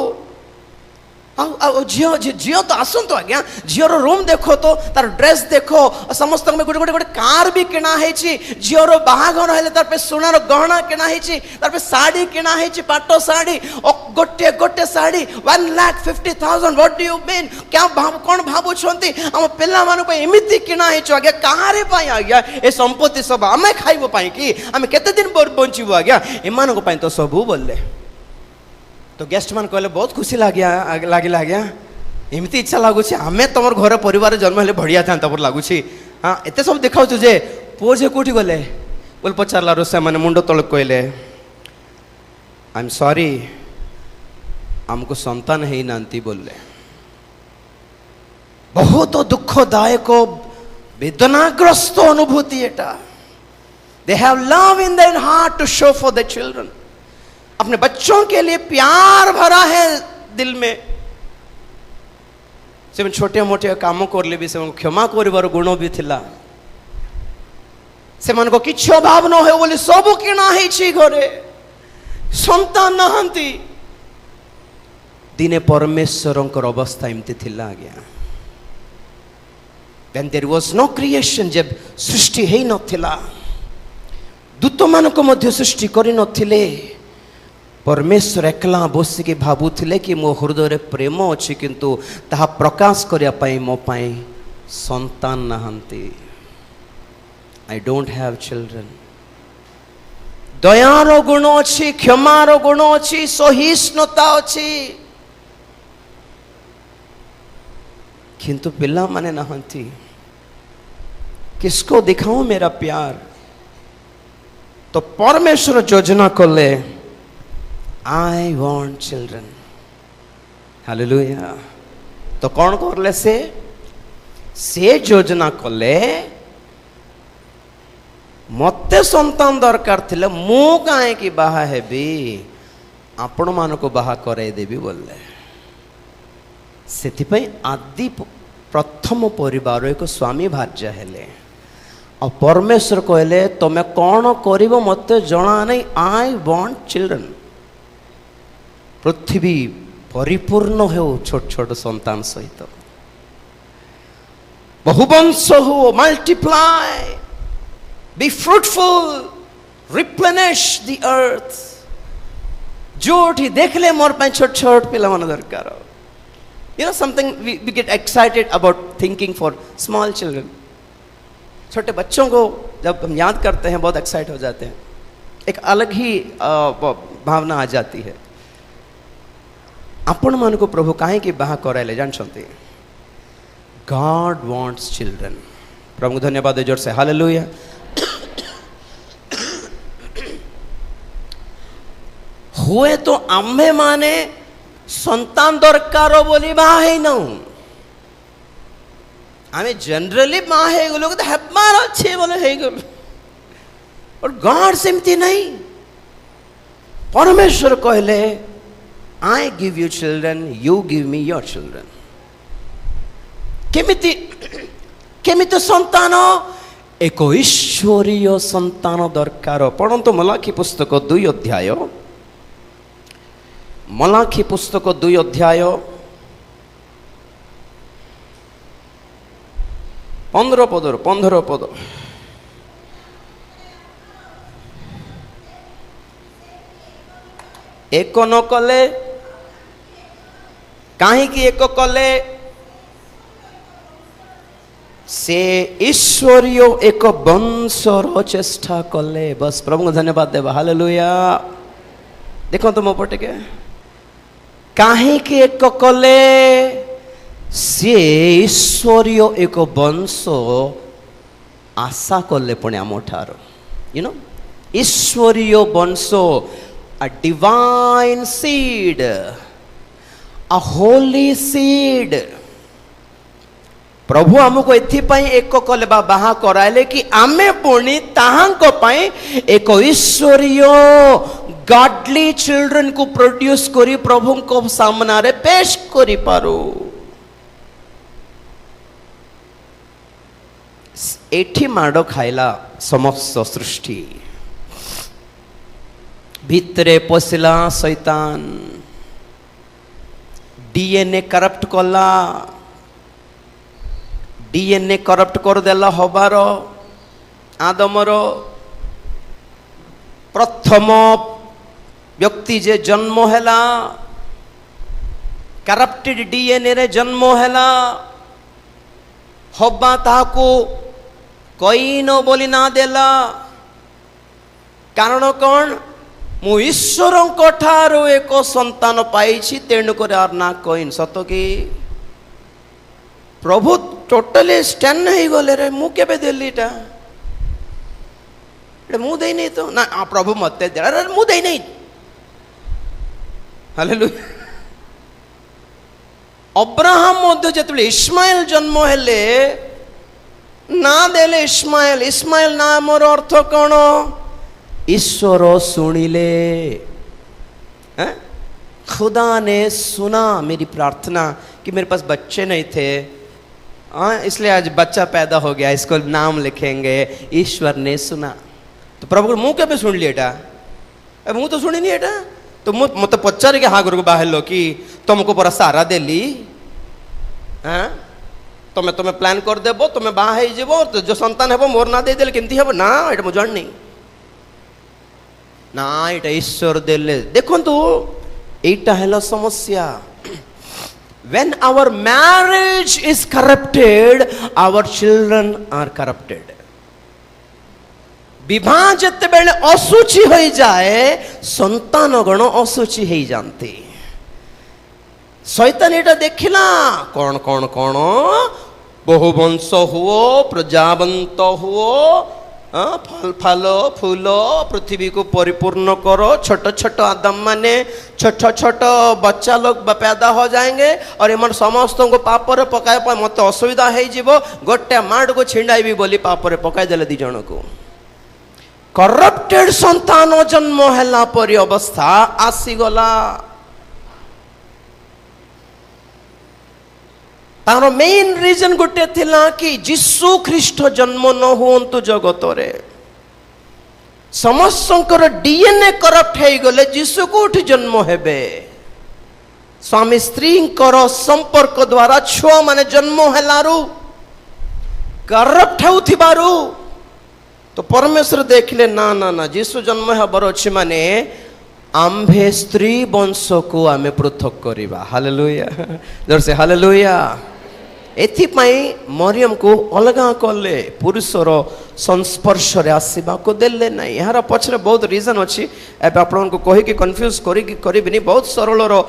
Speaker 1: झील झील तो आसतु आज्ञा झीर रूम देख तो तार ड्रेस देख समस्त गोटे गोटे गोटे कार भी किणा झीर बाहाघर हेले तार पे सुनार गहना किणा तार पे साड़ी किणा पाट साड़ी गोटे गोटे sari 1,50,000 what do you mean क्या कौन भावुंट आम पे एमती किणा आज्ञा कहारे आज्ञा ए संपत्ति सब आम खाइबो कि आम केते दिन बंचबू आज्ञा एमान तो सबू बोले तो गेस्ट मान कहले बहुत खुशी लगे आज्ञा एमती इच्छा लगुच आम तुम घर परिवार जन्म हेले बढ़िया था लगुच हाँ एत सब देखा जे पुओ झे कौटी गले बोल पचारा रोषा मैंने मुंड तल कहले आई एम सॉरी आमको संतान है नांती बोले बहुत दुखदायक वेदनाग्रस्त अनुभूति एटा they have love in their heart to show for the children अपने बच्चों के लिए प्यार भरा है दिल में से छोटे मोटे काम कर भी से क्षमा कर गुण भी थिला से मन को किछ अभाव न हो बोली सब किणा है घरे संतान नहांती दिने परमेश्वर अवस्था एमती थिला आज्ञा when there was no creation जब सृष्टि है नथिला दूत मान को मध्य सृष्टि करि नथिले परमेश्वर एकला बसिकी भावुले कि मो हृदय प्रेम अच्छी किंतु ताहा प्रकाश करने मो पाई संतान नहांती I don't have children Dayal गुण अच्छी क्षमार गुण अच्छी सहिष्णुता अच्छी किंतु पिला माने नहांती किसको दिखाऊं मेरा प्यार तो परमेश्वर योजना कले I want children. Hallelujah. तो कौन करले से योजना कले मते संतान दरकार थिले मु काहे कि बाहा हेबी आपण मान को बाहा करे देबी बोले सेति पई आदि प्रथम परिवार एक स्वामी भार्या हेले और परमेश्वर कहले तमे कौन करिवो मते जणा नै आई वांट चिल्ड्रन पृथ्वी परिपूर्ण हो छोट छोट संतान सहित बहुवंश हो multiply be fruitful replenish the earth जोठी देखले मोर पे छोट छोट पिला मन दरकार you know something we get excited about thinking for small children छोटे बच्चों को जब हम याद करते हैं बहुत एक्साइट हो जाते हैं एक अलग ही भावना आ जाती है आपण मान को प्रभु काहे कि बाहा कराइले जानछंती गॉड वांट्स चिल्ड्रन प्रभु धन्यवाद जोर से हालेलुया हुए तो आम्हे माने संतान दरकार बोली बाहा है न आमे जनरली बाहा है लोग तो हेबार अच्छे बोले है गल और गॉड सेमती नहीं परमेश्वर कहले I give you children, you give me your children. केमिति संतान एक ईश्वरीय संतान दरकार पढ़ंतु मलाखी पुस्तक 2 अध्याय मलाखी पुस्तक 2 अध्याय 15 पद एक न कले कहीं एक कले से ईश्वरीय एक वंशर चेष्टा कले बस प्रभु को धन्यवाद देवा हालेलुया देखो तो मो पटे के कहीं एक कले से ईश्वरीय एक वंश आशा कले पुणे आम ठार यू नो ईश्वरीय वंश a divine seed a holy seed प्रभु हमको एथिपाई एक कले बाहा कराइले कि आमे पुणी ताहांको पाई एक ईश्वरीय गॉडली चिल्ड्रन को प्रोड्यूस करी प्रभु को सामना रे पेश करी पारो एठी माडो खाइला समस्त सृष्टि भितरे पशिला शैतान डीएनए करप्ट कला डीएनए करप्ट करदेला हबार आदमर प्रथम व्यक्ति जे जन्म हैला करप्टेड डीएनए रे जन्म हैला हब्बा ताहाको कईन बोली ना देला कारण कौन मु ईश्वर ठारू एक संतान पाई तेणुक ना कईन सत कि प्रभु टोटली स्टैंड हो गले रे मु केबे देली टा मु दे नहीं तो ना प्रभु मत दे मु दे नहीं हालेलुया अब्राहम मध्य जो इस्माइल जन्म हेले ना देले इस्माइल इस्माइल नामर अर्थ कौन ईश्वर सुनिले खुदा ने सुना मेरी प्रार्थना कि मेरे पास बच्चे नहीं थे इसलिए आज बच्चा पैदा हो गया इसको नाम लिखेंगे ईश्वर ने सुना तो प्रभु मुँह के शुण लिएटा मुँह तो शुणी नहीं तो मत पचार के हाँ गुरु बाहर लो कि तुमको पूरा सारा देली हाँ तुम्हें तुम्हें प्लान कर देबो तुम्हें बाहा जीव तो जो संतान हे मोर ना दे देले केमती हे ना ये मुझे जान नहीं ना ये ईश्वर देले देखो तो एटा है समस्या when our marriage is corrupted our children are corrupted विवाह जिते बेले असुचि हो जाए संतान गण असुचि हो जाते शैतान एटा देखिला कौन कौन कौन बहुवंश हुओ प्रजावंत हुओ फल फल फूल पृथ्वी को परिपूर्ण करो छोट छोट आदम माने छोट छोट बच्चा लोग पैदा हो जाएंगे और इन समस्त को पापर पकाए मत असुविधा हो गोटे माड़ को छिंडाई बोली पापर पकाई देले दी जन को करप्टेड संतान जन्म हैला परी अवस्था आसीगला तार मेन रीजन गोटे थिला कि जीसु ख्रीष्ट जन्म न हुंतु जगत रे समस्तंकर डीएनए करप्ट हो गले जीसु कोठी जन्म हेबे स्वामी स्त्री संपर्क द्वारा छुआ माने जन्म हेलारू करप्ट होथिबारू तो परमेश्वर देखले ना ना ना जीसु जन्म हबर अछि माने आम्भे स्त्री वंश को आमे पृथक करिबा हालेलुया जोर से हालेलुया एथिपाई मरियम को अलगा कले पुरुषर संस्पर्श रे आसीबा को देले नै यार पछरे बहुत रीजन अछि एबे आपन को कहि कि कंफ्यूज करिबिनी बहुत सरल रो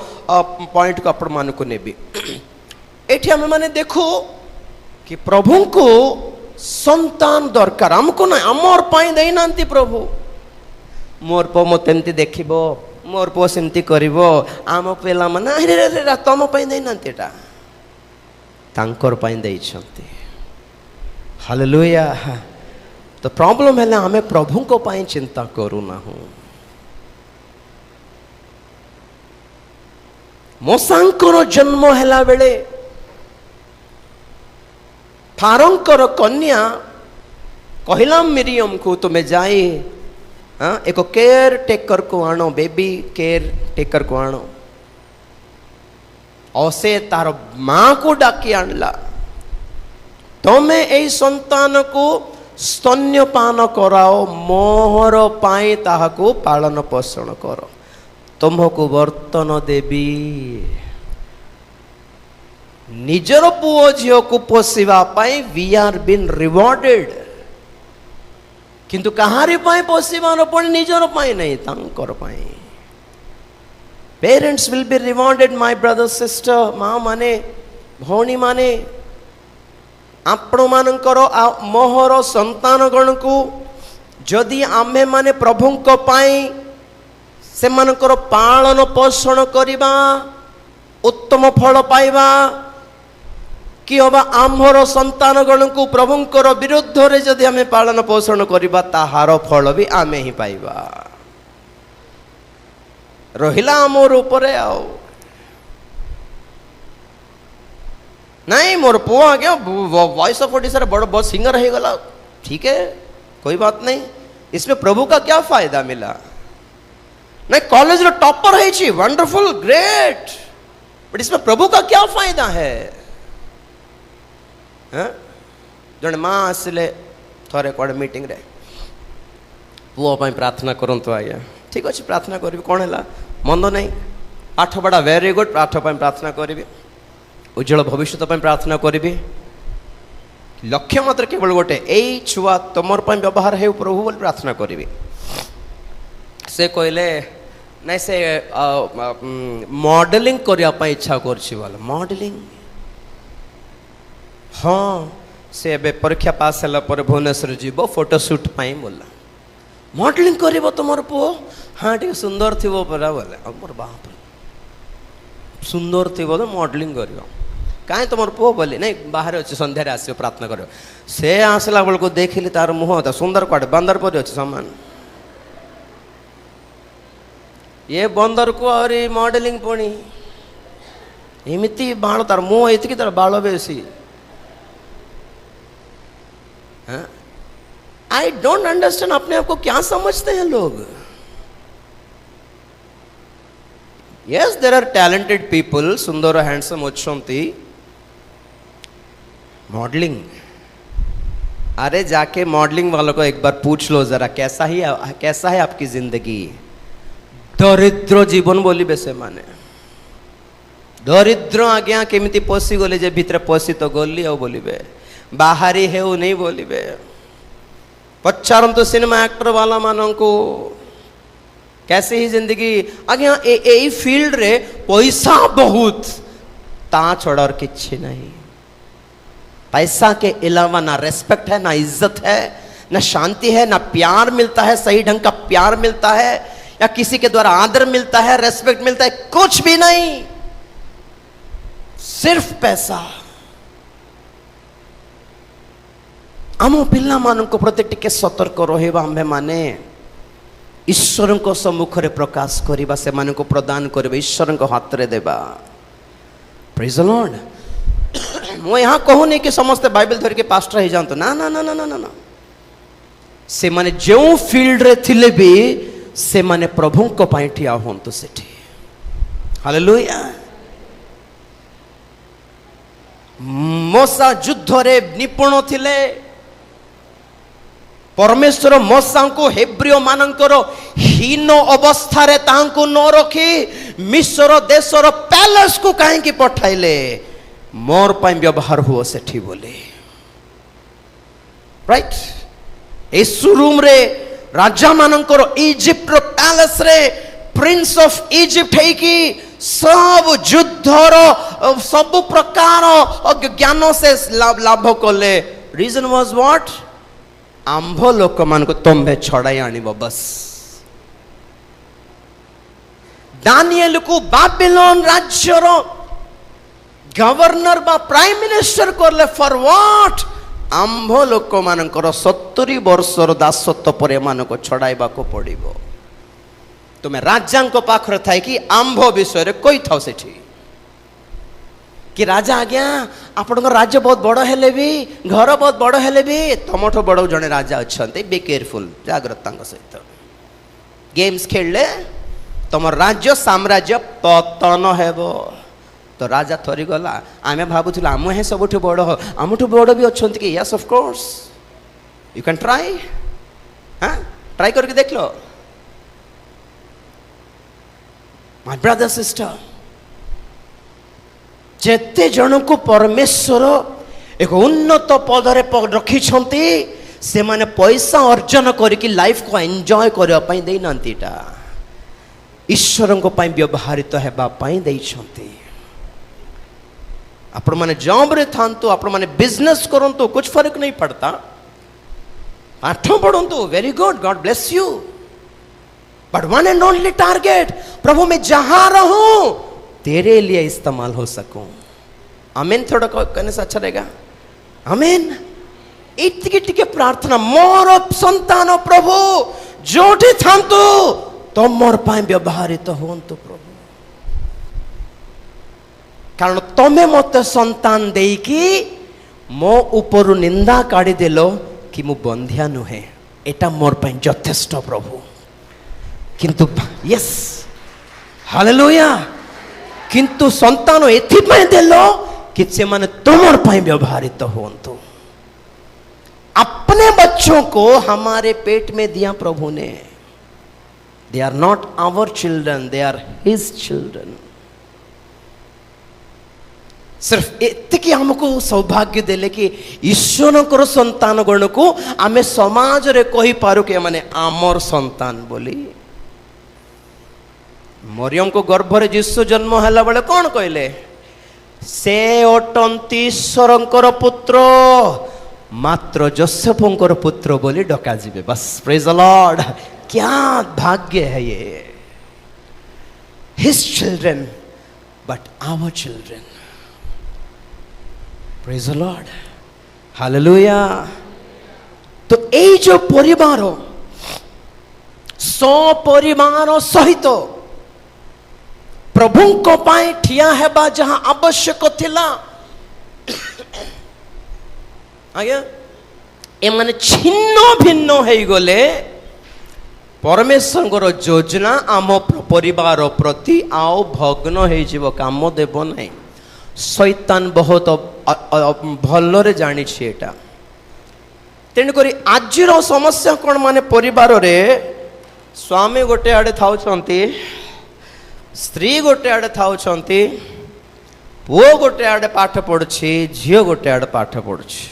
Speaker 1: पॉइंट को आपन मान को नेबी एठी हम माने देखो कि प्रभु को संतान दरकार हमको ना अमर पाई देई नांती प्रभु मोर पो मते एंती देखिबो मोर पो सेंती करिवो आम पेला माने रे रे तम पाई देई नांतीटा तांकर पाई देई छंती हालेलुया तो प्रॉब्लम है हमें प्रभु को पाई चिंता करू ना हूं मोसांकर जन्म हैला बेले फारोंकर कन्या कहला मिरियम को तुम्हें जाए एक केयर टेकर को आनो बेबी केयर टेकर को आनो और से तार मां को डाकी आणला तुम्हें यही संतान को स्तन्यपान कराओ मोहर पाई ताहाको पालन पोषण करो तुमको बर्तन देवी निजर पुओ झियो को पोषिबा पाई वी आर बीन रिवॉर्डेड किंतु कहारी पाई पोषिबार पण निजर पाई नहीं तांकर पाई parents will be rewarded my brother sister मां माने भौणी माने आपण मानकर मोहर संतान गण को जदि आमे माने प्रभु को पाई से मानकर पालन पोषण करिबा उत्तम फल पाइबा कि हबा आम्हर संतान गण को प्रभुंकर विरुद्ध रे जदि आमे पालन पोषण करिबा ताहार फल भी आमे ही पाइबा रहिला मोर ऊपर आओ नहीं मोर पुआ आ गया वॉइस ऑफ ओडिशा रे बड़ बहुत सिंगर है गला ठीक है कोई बात नहीं इसमें प्रभु का क्या फायदा मिला नहीं कॉलेज रो टॉपर है छी वंडरफुल ग्रेट बट इसमें प्रभु का क्या फायदा है? जड़े माँ आसिले थोड़े कौन मीटिंग रे पुओ पाई प्रार्थना करंतु आया ठीक अच्छे प्रार्थना करी कौन है मंद नहीं पाठ पढ़ा वेरी गुड पाठ पाई प्रार्थना करी उज्जवल भविष्य पाई प्रार्थना करी लक्ष्य मात्र केवल गोटे यही छुआ तुमर पाई व्यवहार है प्रभु बोली प्रार्थना करी से कहले नहीं से मॉडलिंग करने इच्छा कर मॉडलिंग हाँ से एबे परीक्षा पास है भुवनेश्वर जीव फोटोशूट बोला मॉडलिंग कर तुम पुओ हाँ टे सुंदर थी परा बोले मोर बाप सुंदर थी तो मॉडलिंग कर कहीं तुम पुओ बोली नहीं बाहर अच्छे संध्यारे आस प्रार्थना कर से आसला बेल को देखिली तार मुह सुंदर कड़े बंदर पर अच्छे सामान ये बंदर को और मॉडलिंग पुणी एमती बाल तार मुह ये तार बाल बेसी आई डोंट अंडरस्टैंड अपने आप को क्या समझते हैं लोग yes there are talented people सुंदर हैंडसम अच्छी मॉडलिंग अरे जाके मॉडलिंग वालों को एक बार पूछ लो जरा कैसा है आपकी जिंदगी दरिद्र जीवन बोलिबे से माने दरिद्र आज्ञा केमिति पशि गले जे भितर पशि तो गली आ बोलिबे बाहरी है नहीं बोलिबे पचारंतु सिनेमा एक्टर वाला मानन को कैसे ही जिंदगी आज्ञा ए फील्ड रे पैसा बहुत ता छोड़ और किछि नहीं पैसा के अलावा ना रेस्पेक्ट है ना इज्जत है ना शांति है ना प्यार मिलता है सही ढंग का प्यार मिलता है या किसी के द्वारा आदर मिलता है रेस्पेक्ट मिलता है कुछ भी नहीं सिर्फ पैसा आम पिला मान प्रति टिके सतर्क रहिबा आम्भे माने ईश्वर को सम्मुख रे प्रकाश करिबा से मान को प्रदान करिबा ईश्वर को हाथ रे देबा प्रेज द लॉर्ड मो यहाँ कहूनी कि समस्त बाइबल धर के पास्टर ही जानतो ना ना ना ना ना ना से माने जो फील्ड रे थिले भी से माने प्रभु को पाई ठिया होंतु सेठी हालेलुया मोसा युद्ध रे निपुण थिले परमेश्वर मोसा को हेब्रियो मानकर हीन अवस्था रे तांको न रखी मिस्र देशर पैलेस को कहीं पठाइले मोर पाई व्यवहार हुआ सेठी बोले राइट एसु रूम रे राजा मानकर इजिप्ट रो पैलेस रे प्रिंस ऑफ इजिप्ट है कि सब युद्धर सब प्रकार ज्ञान से लाभ कले रीजन वाज व्हाट आंभ लोक मान को तुम्हें छड़ाई आनिब बस दानिएल को बाबिलोन राज्यर गवर्नर बा प्राइम मिनिस्टर करले फॉर व्हाट आंभ लोक मानकर 70 वर्षर दासत्व पर मान को छड़ाइबा को पड़िबो तुम्हें राजा को पाखरे थाए कि आंभ विषय कोई था सेठी कि राजा आज्ञा आपण राज्य बहुत बड़ हेले भी घर बहुत बड़ हेले भी तुमठो बड़ जड़े राजा अच्छा बी केयरफुल जाग्रता सहित गेम्स खेलले तुम राज्य साम्राज्य पतन हेबो तो राजा थरी गला आमे भाबुथिलु आम हे सबठु बड़ आमठु बड़ भी अच्छा कि yes of course you can try हाँ ट्राई करके देख लो माय ब्रदर सिस्टर जेते जन को परमेश्वर एक उन्नत पदरे रखी से माने पैसा अर्जन करके लाइफ को एंजॉय करने दे नांतीटा ईश्वर को पाई व्यवहारित हेबा पाई देइछंती आपण माने जॉब रे थांतु आपण माने बिजनेस करंतु कुछ फर्क नहीं पड़ता पाठ पढ़ंतु very good God bless you but one and only target प्रभु मैं जहां रहूं तेरे लिए इस्तेमाल हो सकूं आमीन थोड़ा कहने से अच्छा रहेगा आमीन इतकी टिके प्रार्थना मोर संतान प्रभु जोठी थांतु तो मोर पाए व्यवहारित होंतु प्रभु कारण तमे मत संतान देकी मो ऊपर निंदा काढ़ी देलो कि मु बंधिया नुहे एटा मोर पाए यथेष्ट प्रभु किंतु यस हालेलुया किंतु संतान एथिपाई देल कि से माने तुमर पाई व्यवहारित होंतु। अपने बच्चों को हमारे पेट में दिया प्रभु ने। They are not our children, they are his children. सिर्फ एतिकी हमको सौभाग्य देले कि ईश्वर को संतान गण को आमे समाज रे कहि पारु के माने आमर संतान बोली। मरियम को गर्भ रे यीशु जन्म हला बेले कौन कहले? से अटंती ईश्वरंकर पुत्र, मात्र जोसेफंकर पुत्र बोली डका जीवे। बस प्रेज द लॉर्ड। क्या भाग्य है ये। His children but our children. Praise the Lord, hallelujah. तो ये जो परिवार सपरिवार सहित प्रभु को पाए ठिया हेबा जहां आवश्यक थिला, आज्ञा ए माने छिन्न भिन्न हो गले। परमेश्वर योजना आम परिवार प्रति आओ भग्न हो काम देव नहीं। शैतान बहुत भलरे जानी एटा। तेणुक आज समस्या कौन माने परिवार रे स्वामी गोटे आड़े था, स्त्री गोटे आड़े था, पुओ गोटे आड़े पाठ पढ़ुछि, झील गोटे आड़े पाठ पढ़ुछि।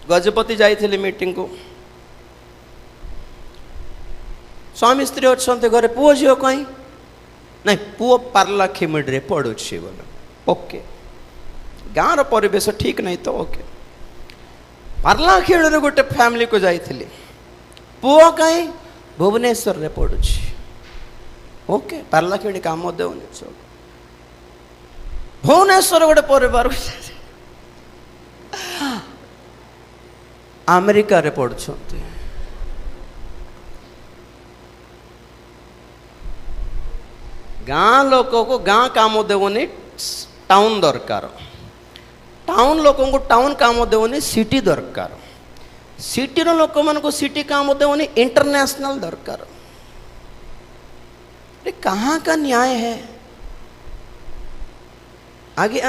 Speaker 1: गजपति जाइथिली मीटिंग को, स्वामी स्त्री अच्छा घरे, पुओ झील कहीं नहीं, पुओ पार्ला खिमिड्रे पढ़ुछि बोले ओके। गाँव परिवेश ठीक नहीं तो ओके। पार्ला खेल गोटे फैमिली को जाइथिली, पुओ कहीं भुवनेश्वर रे पढ़ुछि ओके। पार्ला खेड़ी काम देउनी सब। भुवनेश्वर गोटे परिवार अमेरिका रे पढ़ुछंती। गाँ लोक को गाँ काम देवनी, टाउन दरकार। टाउन लोक को टाउन काम देवनी, सिटी दरकार। सिटी रो लोक मान को सिटी काम देवनी, इंटरनेशनल दरकार। ये कहाँ का न्याय है? आगे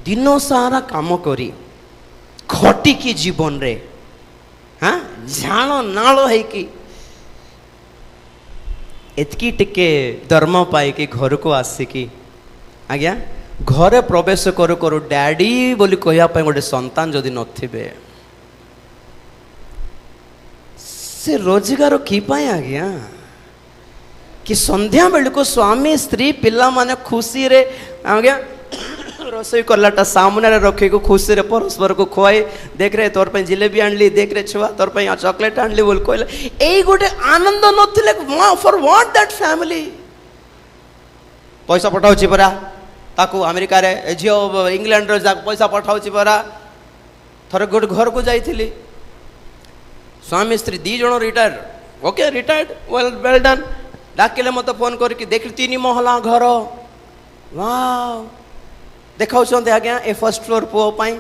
Speaker 1: दिनों सारा काम करी खटी की जीवन रे, हाँ झाण नाल है कि एतकी टिके धर्म पाई कि घर को आसिकी आज्ञा घरे प्रवेश करू करू डैडी बोली कहया पाई गोटे संतान जदि नथिबे से रोजगार की पाए आज्ञा कि संध्या बेल को स्वामी स्त्री पिला माने खुशी रे आज्ञा रोसई कलाटा सामने रखे को खुशी रे परस्पर को खुआई, देख रहे तोर पे जिलेबी आणली, देख रहे छुआ तोर पे चॉकलेट आणली बोल कहले एई गोटे आनंद नथिले फॉर व्हाट दैट फैमिली। पैसा पठाउची परा ताकू अमेरिका रे झियो इंग्लैंड रो पैसा पठाउची परा। थरे गोटे घर को जाइथिली, स्वामी स्त्री दी जण retire okay, retired well done. डाकिले मत फोन करके देख 3 महला घर, वाओ देखा आज्ञा ए फर्स्ट फ्लोर पुओ पाई,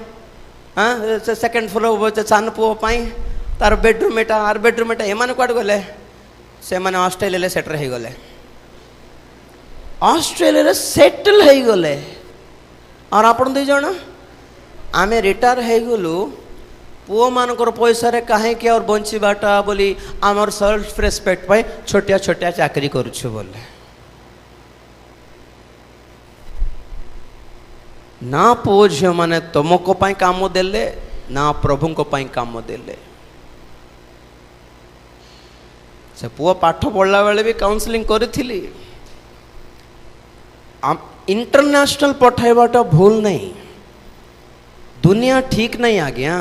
Speaker 1: हाँ सेकेंड फ्लोर सान पुओ पाई, तार बेडरूम एटा आर बेडरूम एटा। एमाने कुआड गले? से माने ऑस्ट्रेलिया सेटल हो गले, ऑस्ट्रेलिया सेटल हो गले। और आपण 2 जण आमे रिटायर हो गलु, पुओ मानकर पैसा रे काहे के और बंचीबाटा बोली आमर सेल्फ रेस्पेक्ट पाई छोटिया छोटिया चाकरी करूछु बोले। ना पुओ झील माने तुमको पाई काम देले, ना प्रभु को पाई काम देले। से पुओ पाठ पढ़ला बेले भी काउंसलिंग करी, इंटरनेशनल पठाइबाटा भूल नहीं, दुनिया ठीक नहीं आज्ञा।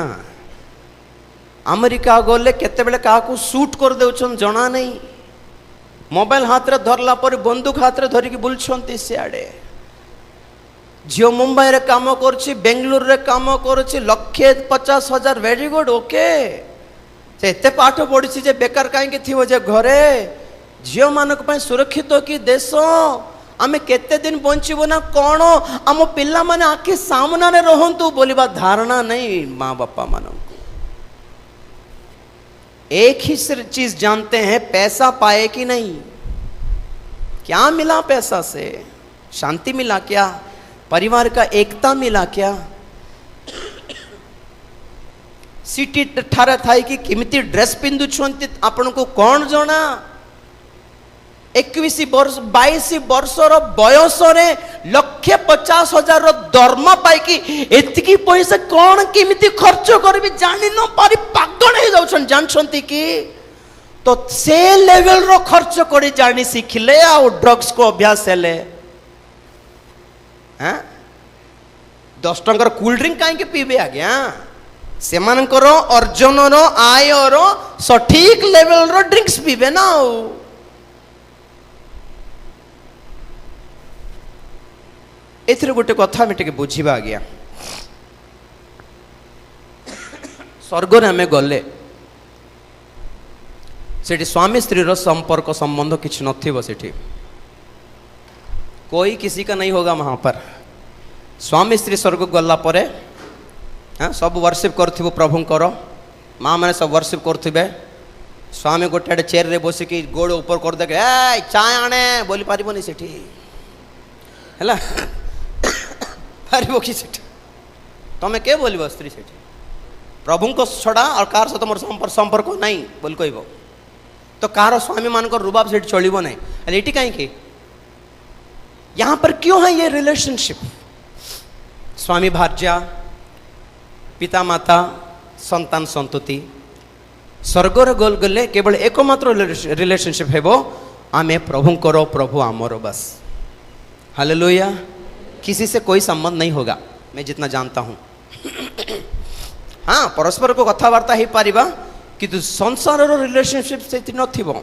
Speaker 1: अमेरिका गले केते बेले का शूट कर देउछन जना नहीं, मोबाइल हाथ रे धरला पर बंदूक हाथ रे धरिकी बुलछंती सियाडे। झील मुंबई रे काम करछि, बेंगलुरु रे काम करछि, 1,50,000 वेरी गुड ओके। से एते पाठ पढ़ी जे बेकार कहीं थी जे घरे। झील मानक पई सुरक्षित कि देश आमे केते दिन बंचिबो ना कौन आम पिला माने आखि सामना रे रहंतु बोलिबा धारणा नहीं माँ बापा मानक। एक ही चीज जानते हैं, पैसा पाए कि नहीं। क्या मिला पैसा से? शांति मिला क्या? परिवार का एकता मिला क्या? सीटी ठारा थाई कि किमिति ड्रेस पिंधुछंती आपण को कौन जना? 21 वर्ष 22 वर्षर बयस 1,50,000 दरमा पाई एतिकी पैसा कौन किमिति खर्च करबी जानि न पारी पागल हे जाउछन जानछंती कि। तो से लेवल रो खर्च करी जानी शिखले आ ड्रग्स को अभ्यास हेले। हैं 10 टंकर कूल ड्रिंक काहे के पीबे आज्ञा? सेमानकर अर्जन रो आय रो सठिक लेवल रो ड्रिंक्स पीबे ना। एथिरे गोटे कथा में टिके बुझिबा आज्ञा। स्वर्ग रे हमें गले सेठी स्वामी स्त्री रो संपर्क संबंध किछ नथिबो। सेठी कोई किसी का नहीं होगा वहां पर। स्वामी स्त्री स्वर्ग गला परे सब वर्शिप करथिबो प्रभुंकर। माँ मैंने सब वर्शिप करथिबे। स्वामी गोटे चेयर रे बसिकी गोड़ ऊपर कर दे ए चाय आने बोली पारिबोनी सेठी हैला पारिबो कि सेठी तमे के बोलिबो स्त्री सेठी प्रभु को छड़ा और कार सहित मोर संपर्क नहीं बोली कहब। तो कार स्वामी मान रुबाब सेठी चलो ना। ये कहीं यहाँ पर क्यों है ये रिलेशनशिप? स्वामी भार्या, पिता माता, संतान संतति स्वर्गर गोल गले केवल एकमात्र रिलेशनशिप है वो आमे प्रभु करो प्रभु आमरो बस। हालेलुया। किसी से कोई संबंध नहीं होगा मैं जितना जानता हूँ। हाँ परस्पर को कथबार्ता हो पारिबा किंतु संसार रिलेशनशिप से नथिबो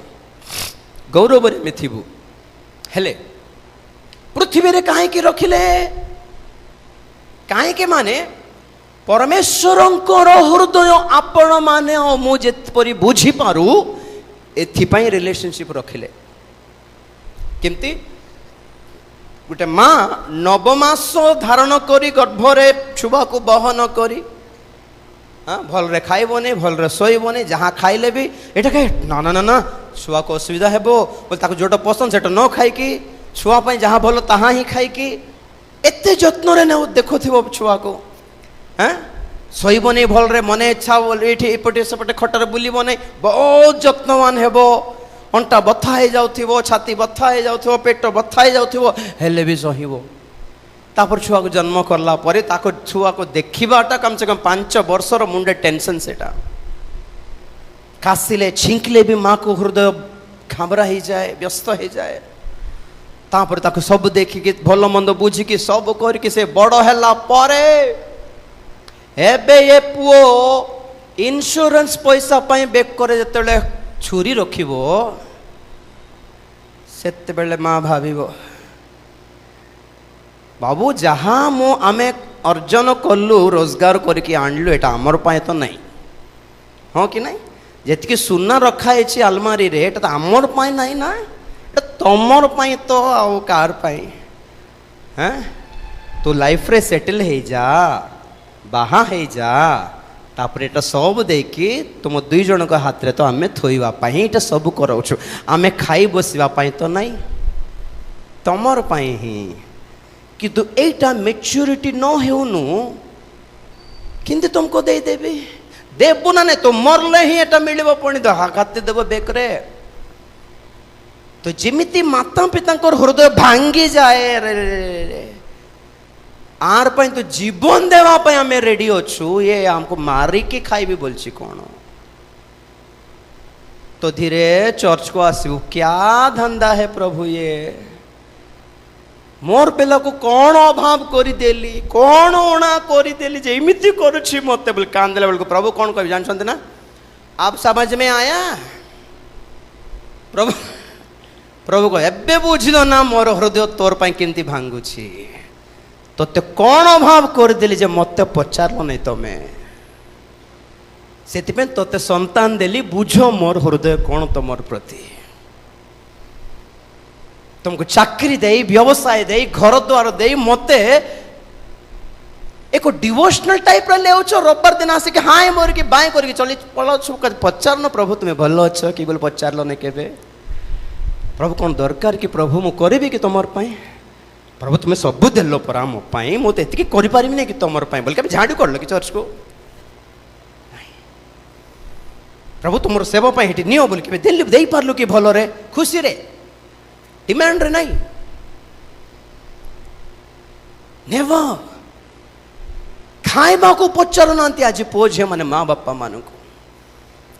Speaker 1: गौरव में थिबु। हेले पृथ्वी रे काहे कि रखिले? काहे के माने परमेश्वरंकर हृदय आपण माने मु जेपरि बुझी पारू एथिपाई रिलेशनशिप रखिले। केमती गोटे माँ 9 मास धारण करी गर्भरे छुआ को बहन करी भल रे खाइबने भल रे शोइबने जहाँ खाइले भी एटा कहे ना ना ना ना छुआ को असुविधा हेबो बोले ताको जोटा पसंद सेटा न खाइकी छुआ पाई जहाँ भल ताहा ही खाइकी एते जत्न रे न देखुथिबो छुआ को। हैं शोइबने भल रे मने इच्छा बोले एठी एपटे सेपटे खटर बुलिबने बहुत जत्नवान हेबो। अंटा बथा हो जाउथिबो, छाती बथा हो जाउथिबो, पेट बथा हो जाउथिबो हेले भी सहिबो। तापर छुआ को जन्म करला परे ताको छुआ को देखिबाटा कम से कम 5 वर्षर मुंडे टेंशन सेटा। कासिले छिंकले भी माँ को हृदय घाबरा हो जाए, व्यस्त हो जाए। तापर ताको सब देखिकी भल मंद बुझिकी सब करके से बड़ हैला परे एबे ये पुओ इंश्योरेंस पैसा पाई बेक करे जतले छुरी रखिबो सेते बेले माँ भाविबो बाबू जहाँ मु आमे अर्जन कलु रोजगार करके आणलु एटा आमर पाए तो नहीं। हाँ कि नहीं? जेतिकी सुना रखा है आलमारी रे एटा तो आमर पाए नहीं ना, एटा तमर पाए तो आउ कार पाए। हैं तू लाइफ रे सेटल हे जा, बाहा हे जा, तापर एटा सब देखी तुम 2 जन का हाथ रे तो आमे थोइबा पाई एटा सब कराउछु। आमे खाई बसिबा पाई तो नहीं, तमर पाई ही। किंतु एटा मैच्योरिटी न हेउनु किंतु तुमको दे देबे देबो ना नहीं तो मरले ही एटा मिलिबो पुणी तो हाकाते देबो बेकरे। तो जेमिति माता पिता हृदय भांगी जाए रे आर पाई तो जीवन देवा पाई आमे रेडी अछु, ये हमको मारी के खाइबी बोलछि कोन। तो धीरे चर्च को आसबु क्या धंधा है प्रभु ये मोर पिला को कौन अभाव करिदेली कौन ओणा करिदेली जे एमिति करूछि मते बोल कांदेला बेल को प्रभु कौन कहि जानछन्ते ना आप समझ में आया? प्रभु प्रभु को एबे बुझिलो ना मोर हृदय तोर पाई केमति भांगुछि तोते कौन अभाव करिदेली जे मते पचारलो नै तमे सेति तोते संतान देली बुझो मोर हृदय कौन तमर प्रति। तुमको चाकरी दे व्यवसाय दे घर द्वार दे मते एक डिवोशनल टाइप रे लेउछो रविवार दिन आसिक हाय मोर की बाय करके चली पळाछु पचारनो प्रभु तुमे भलो अछ कि बोल पचारलो ने केबे प्रभु कौन दरकार कि प्रभु मु करबी कि तुमर पाए प्रभु तुम्हें सब देलो परा मो पाए मु एति करि पारिबि नै कि तुमर पाए बोल के झाड़ू करलो कि चर्च को प्रभु तुमर सेवा पाए हेटी नियो बोल के देली देई पारलो कि भलो रे खुशी रे डिमांड रे नाही नेवर खाइबा को पचारू नांती आज पुओ झियो माने माँ बापा मान को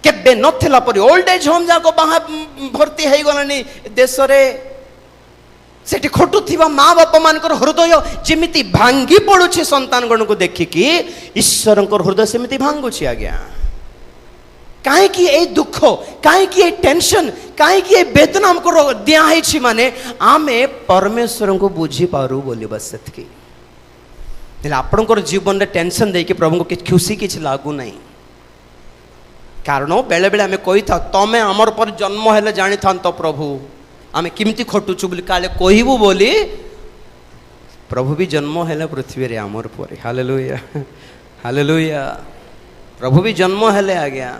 Speaker 1: केबे नथिला परि ओल्ड एज होम जाको बाहा भर्ती हेई गलानी देश रे सेठी खटुथिबा माँ बापा मानकर हृदय जेमिति भांगी पड़ुछि संतान गण को देखिकी ईश्वरंकर हृदय सेमिति भांगुछि आज्ञा काहे कि ए दुख काहे कि ए टेंशन काहे कि ए वेदना हमको दिया है माने आमे परमेश्वर को बुझी पारू बोली बस सेतकी आपणकर जीवन में टेंशन देकी प्रभु को खुशी किसी लागू नहीं कारण बेले बेले आम कही था तमें आमर पर जन्म हेले जानी था तो प्रभु आम किमती खटुचु बोली काले कहबू बोली प्रभु भी जन्म हेले पृथ्वी रे आमर पर हालेलुया हालेलुया प्रभु भी जन्म हेले आज्ञा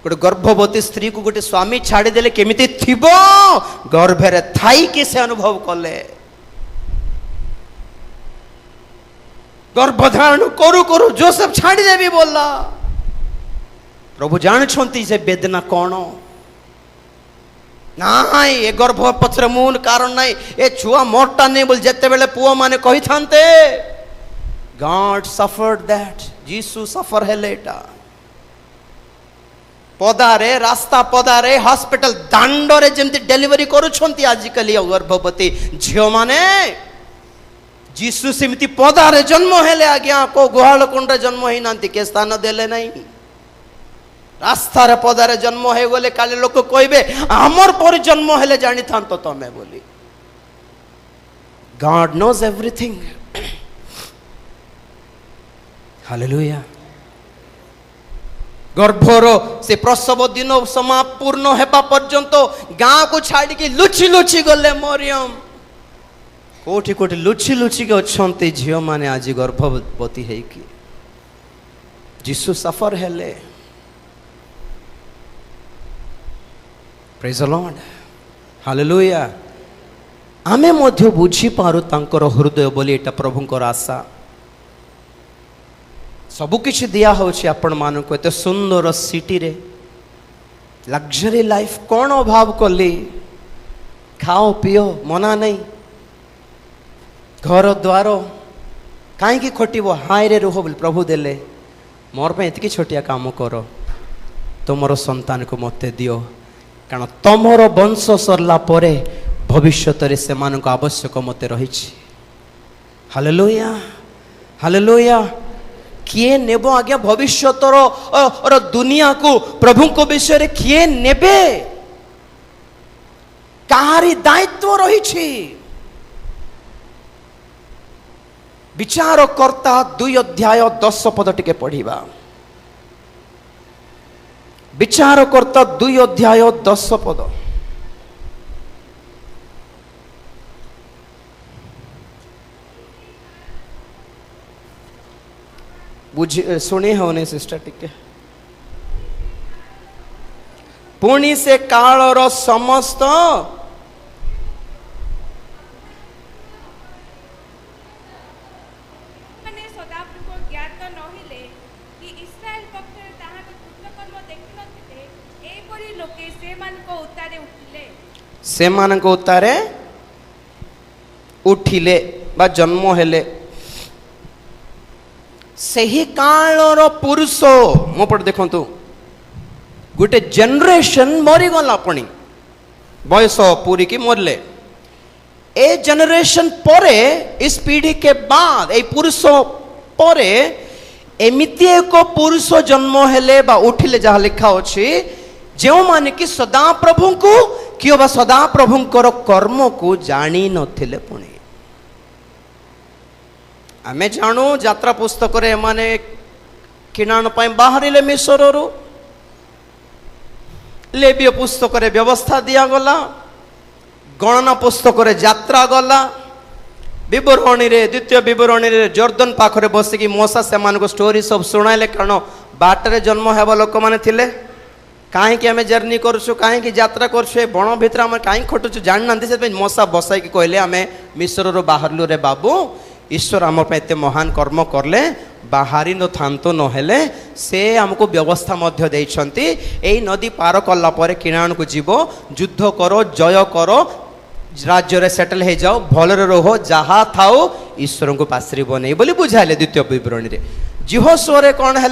Speaker 1: गोटे गर्भवती स्त्री को गोटे स्वामी छाड़ी देले केमिति थिबो गर्भरे थाई के से अनुभव कले गर्भधारण करू करू जोसेफ छाड़ी देवी बोला प्रभु जानछंती से वेदना कौन नाई ए गर्भ पछरे मूल कारण नाई ए छुआ मोरटा नहीं बोल जेते बेले पुओ माने कहि थांते गॉड सफर्ड दैट जीसु सफर हेलेटा पदारे रास्ता पदारे हॉस्पिटल दांडरे जेमती डिलीवरी करूछंती आजिकली गर्भवती झियो माने जीसु सेमती पदारे जन्म हेले आज्ञा को गुहाल कुंड जन्म ही नांती के स्थान देले नहीं रास्ता रे पदारे जन्म हे गले काले लोक कहबे हमर पर जन्म हेले जानी थान तो तमे बोली गॉड नोज एवरीथिंग हालेलुया गर्भर से प्रसव दिन समापूर्ण हेबा पर्यंत गाँ को छाड़ी की लुचि लुचि गले मरियम कोठी कोठी लुचि लुचि के अच्छे झील माने आज गर्भवती है कि जीसु सफर हेले प्रेज द लॉर्ड हालेलुया आमे मध्य बुझी पारु तांकर हृदय बोली एटा प्रभुंकर आशा सबु किछि दिया होछि आपण मान को एते सुंदर सिटी रे लग्जरी लाइफ कौन अभाव कली खाओ पियो मना नहीं घर द्वार कहीं खटब हाय रे रुह बोली प्रभु देले मोर पे एतकी छोटिया काम कर तुमर संतान को मत दियो कारण तुमर वंश सरला परे भविष्यत रे से मान को आवश्यक मत रही हालेलुया हालेलुया किए नेब आज्ञा भविष्यतर और दुनिया को प्रभु को विषय रे किए नेबे काहारी दायित्व रही विचारकर्ता 2 अध्याय 10 पद टिके पढ़िबा विचारकर्ता 2 अध्याय 10 पद बुझी सुनी होने सिस्टर टिके पुणी से कालर समस्त से मान को उतारे उठिले बा जन्म हेले सही कालर पुरुष मो पट देखंतु गोटे जनरेशन मरीगला पुणी बयस पूरी की मरले ए जनरेशन परे इस पीढ़ी के बाद ए पुरुष परे एमिति एक पुरुष जन्म हेले बा उठिले जहाँ लिखा अछि जो माने कि सदा प्रभु को कियो बा सदा प्रभुंकर कर्म को जानी नथिले पुणी आमे जानू यात्रा पुस्तक रे माने किणान पाई बाहरिले मिसर रु लेबीय पुस्तक रे व्यवस्था दिया गला गणना पुस्तक रे यात्रा गला विवरणी रे द्वितीय विवरणी रे जर्दन पाखरे बसिकी मूसा से स्टोरी सब शुणाइले कारण बाटरे जन्म हेबा लोक माने थिले कहीं आम जर्नी करूँ कहीं यात्रा करूँ बण भितर आम कहीं खटुचु जाना से मूसा बसाई कहले आम मिश्र रू बाहरलु रे बाबू ईश्वर आम एत महान कर्म करले बाहरी न थांतो नहेले से आमको व्यवस्था मध्य देइछंती एई नदी पार कला परे किणाण को जीव युद्ध करो जय करो राज्य रे सेटल हो जाओ भलरे रहो जहाँ थाओ ईश्वर को पासरिब नहीं बोली बुझाइले द्वितीय विवरणी रे जिहोशुआ कौन है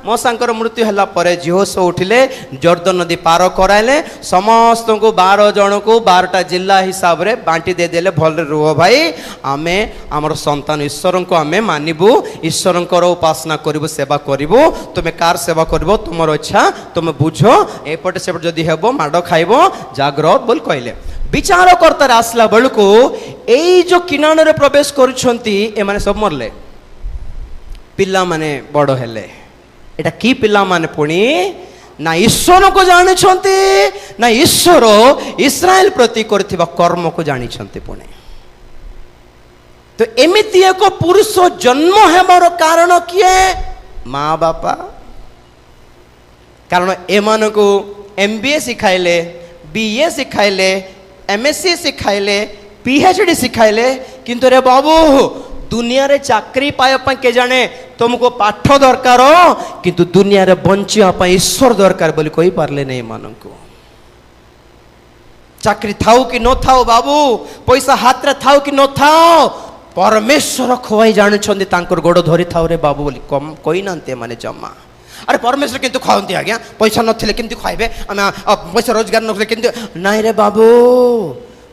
Speaker 1: मूसांकर मृत्यु है पर जिहोशुआ उठिले जर्दन नदी पार कराइले समस्त को 12 जन को 12टा जिला हिसाब रे बांटी दे देले भल रुह भाई आमे आमर संतान ईश्वर को आमे मानिबू ईश्वर उपासना करिबू सेवा करिबू तुमे कार सेवा करिबो तुमर इच्छा तुम बुझ एपटे सेपटे जदि हेबो माड खाइबो जाग्रत बोल कहले विचार करता आसला बेलू एई जो किनाण रे प्रवेश करुछंती ए माने सब मरले पिला माने बड़ हेले एटा की पिला माने पुणी ना ईश्वर को जानिछंती ना ईश्वर इस्राएल प्रति करथिबा कर्म को जानिछंती पुणी तो एमिति एक पुरुष जन्म हेबार कारण किए माँ बापा कारण एमान को MBA सिखाइले BA सिखाइले MSc सिखाइले PhD सिखाइले किंतु रे बाबू दुनिया रे चाकरी पाया के जाने तुमको पाठ दरकार किंतु दुनिया रे बंचिया ईश्वर दरकार बोली कही पारले नहीं मानक चाकरी थाऊ कि न थाऊ बाबू पैसा हाथ रे थाऊ कि न थाऊ परमेश्वर खुआई जानछंती तांकर गोड़ धरी थाऊ रे बाबू बोली कम कही नांते माने जमा अरे परमेश्वर किंतु खाओती आज्ञा पैसा नथिले किंतु खाइबे आमे पैसा रोजगार नथिले किंतु नाइ रे बाबू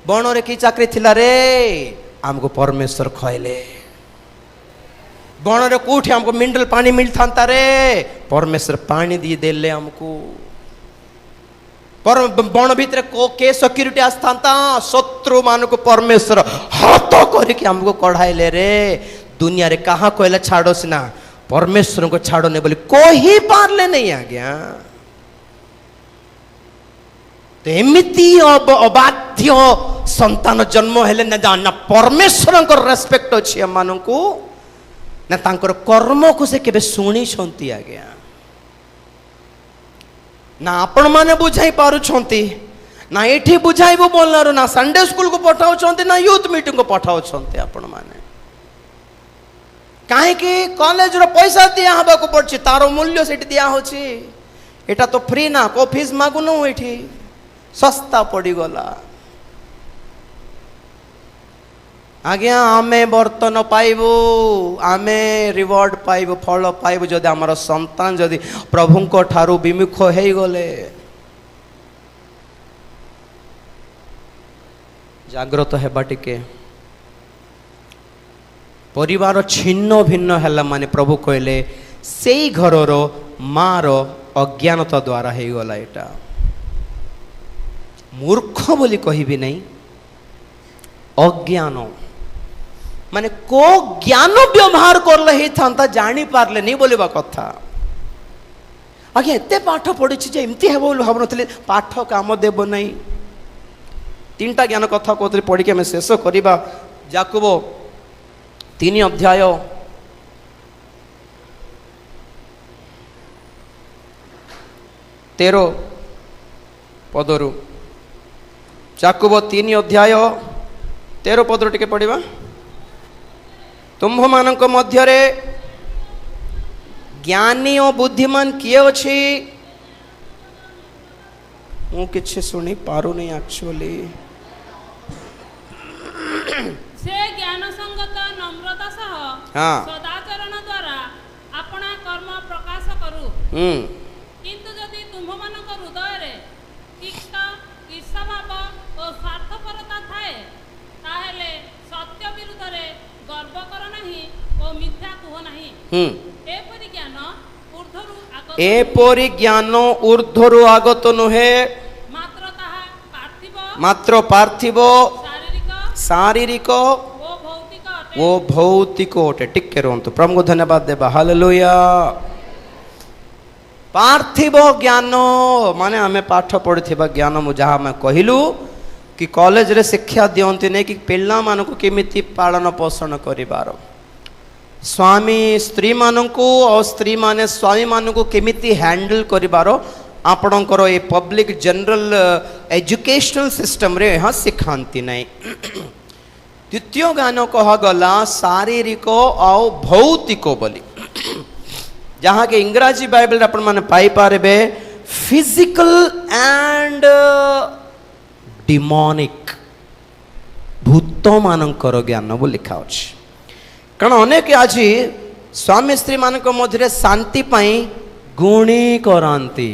Speaker 1: बण रे की चाकरी थिला रे हमको परमेश्वर खइले बण रे कोठी हमको मिनरल पानी मिलता रे परमेश्वर पानी दी देले हमको पर बण भीतर को के सिक्योरिटी आस्था शत्रु मान को परमेश्वर हाथ करके हमको कढ़ाइले रे दुनिया रे कहा कहले छाड़ो सिना परमेश्वर को छाड़ो नहीं बोली कोई पारले नहीं आज्ञा तो एमिति अबाध्य संतान जन्म हेले न जाना परमेश्वर को रेस्पेक्ट अच्छी मान को ना तांकर कर्म को से केबे सुनी छंती आज्ञा ना आपण माने बुझाई पारु छंती ना एठी बुझाइबो बोलनारो ना संडे स्कूल को पठाउ छंती ना यूथ मीटिंग को पठाउ छंती आपण माने काहे कि कॉलेज रो पैसा दिया हबा को पड़छि तारो मूल्य सेठी दिया होछि एटा तो फ्री ना को फीस मागुनो एठी सस्ता पड़ी गला आज्ञा आमे बर्तन पाइबू आमे रिवार्ड पाइबू फल पाइबू जदि आमर संतान जदि प्रभुंको ठारू विमुख हो गले जाग्रत हेबा टिके परिवार छिन्न भिन्न हैला माने प्रभु कहले सेई घरर मार अज्ञानता द्वारा हो गला एटा मूर्ख बोली कहबी नहीं अज्ञान माने को ज्ञान व्यवहार करले ही था जानी पारले नहीं बोलवा कथा आगे एते पाठ पढ़ी जे एमती हे बोल भाव नथले पाठ काम देव नहीं तीनटा ज्ञान कथा कहते पढ़ी के शेष करवा याकूब 3 अध्याय 13 पदरु याकूब 3 अध्याय 13 पदर टिके पढ़ा तुम्भ मानक मध्य ज्ञानी और बुद्धिमान किए अच्छी मु किछि सुनी पारु नहीं एक्चुअली
Speaker 2: से ज्ञान संगत नम्रता सह
Speaker 1: हाँ
Speaker 2: सदाचरण द्वारा अपना कर्म प्रकाश करू किंतु यदि तुम्भ मानक हृदय रे तिक्त ईर्षा भाव और स्वार्थपरता थाए ताहेले सत्य विरुद्ध रे गर्व कर नहीं और मिथ्या कह नहीं
Speaker 1: एपरि ज्ञान ऊर्ध्वरु आगत नुहे मात्र पार्थिव शारीरिक वो भौतिक अटे टिके रुहतु प्रभु को धन्यवाद देबा हालेलुया पार्थिव ज्ञान माने आमे पाठ पढ़िथिबा ज्ञान मु जहा मैं कहिलु कि कॉलेज रे शिक्षा दियंती नहीं कि पिला मानकु केमिति पालन पोषण करिबार, स्वामी स्त्री मानकु और स्त्री माने स्वामी मानकु केमिति हैंडल करिबार आपणकर a public general educational system रे यहाँ सिखाती नहीं। द्वितीय गान कहगला शारीरिक और भौतिक बोली, जहाँ के इंग्राजी बाइबल आपण माने पाई पारे फिजिकल एंड डिमोनिक भूत मानकर ज्ञान वो लिखा अच्छे। कारण अनेक आज स्वामी स्त्री मान मध्य शांति पाई गुणी करांती,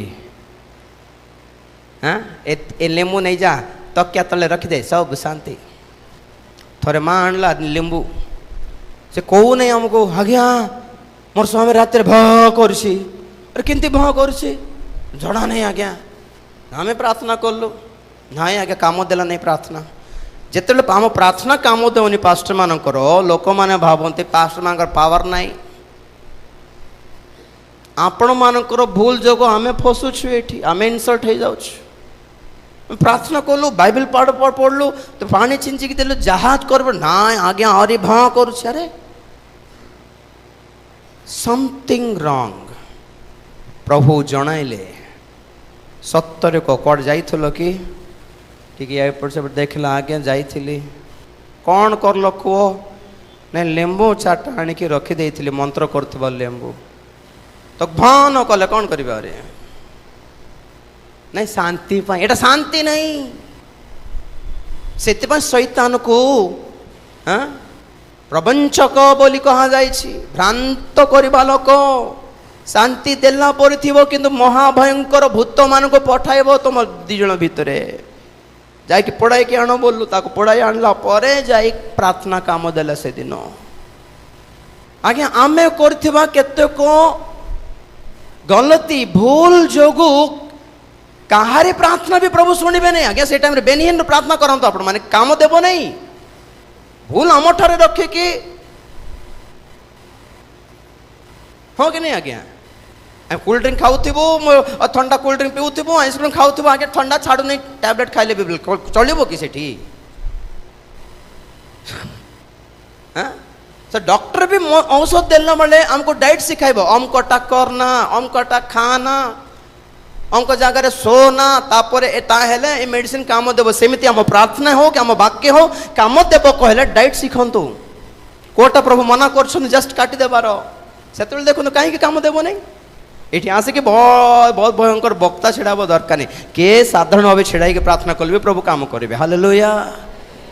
Speaker 1: हाँ ए लेंबू नहीं जा तकिया तले रखिदे सब शांति। थोड़े माँ आणला लेंबू से कहू नहीं हमको आज्ञा मोर स्वामी रात भय करुसी, अरे किंती भय करुसी जड़ा नहीं आज्ञा, आम प्रार्थना कलु नाई आज्ञा काम देला नहीं प्रार्थना। जिते आम प्रार्थना काम देवनी पास्टर मानकर लोक मैंने भावती पास्टर मान पावर नाई, आपण मानकर भूल जोग आम फसुछु, ये आम इनसल्ट हो जाऊँ। प्रार्थना कलु बाइबल पढ़लु तो पानी छिंचिकी देलु जहाज कर ना आज्ञा अरे भाँ करुछ, अरे समथिंग रॉन्ग। प्रभु जनाइले सत्तरे को कड़ जाइथलो कि ठीक है एपट सेपट देखला आज्ञा जाइथिली कौन करल कुओ नहीं लेंबू चाटा आणिकी रखी देइथिली मंत्र करथबा लेंबू तो भान कले कौन करिबा, अरे नहीं शांति पाई एटा शांति नहीं, सेति शैतान को हाँ प्रबंचक बोली कहा जाइछि, भ्रांत करिबा लोक शांति देला पर थिबो किंतु महाभयंकर भूत मान को पठाइबो तुम दिजण भितरे जाइक पढ़ाई के आण बोलू ताको पढ़ाई आणला परे जाई प्रार्थना काम देला से दिन। आज्ञा आमे करथिबा केतेक गलती भूल जोगु काहारी प्रार्थना भी प्रभु शुणिबे नहीं। आज्ञा से टाइम रे बेनियन प्रार्थना करंतो आपण माने काम देबो नहीं, भूल आम ठारे रखे कि हाँ कि नहीं। आज्ञा कोल्ड ड्रिंक खाऊथिबो ठंडा कोल्ड ड्रिंक पीउथिबो आइसक्रीम खाऊथिबो आगे ठंडा छाड़ू नहीं टैबलेट खाइले भी चलिबो कि सेठी, हाँ तो डॉक्टर भी औषध देला बेले हमको डाइट सिखाइबो अमकटा करना अमकटा खाना अमक जगह सोना तापर एटा हेले ए मेडिसिन काम देबो। सेमिति हम प्रार्थना हो कि हम वाक्य हो काम देबो कहले डाइट शिखंतु कोटा प्रभु मना करछन जस्ट काटी देबार सेतल देखु कहीं काम देबो नहीं। ये आसिक बहुत बहुत भयंकर बक्ता छिड़ाब दरकार नहीं, किए साधारण भाव छिड़ाई प्रार्थना करेंगे प्रभु काम करेंगे। हालेलुया।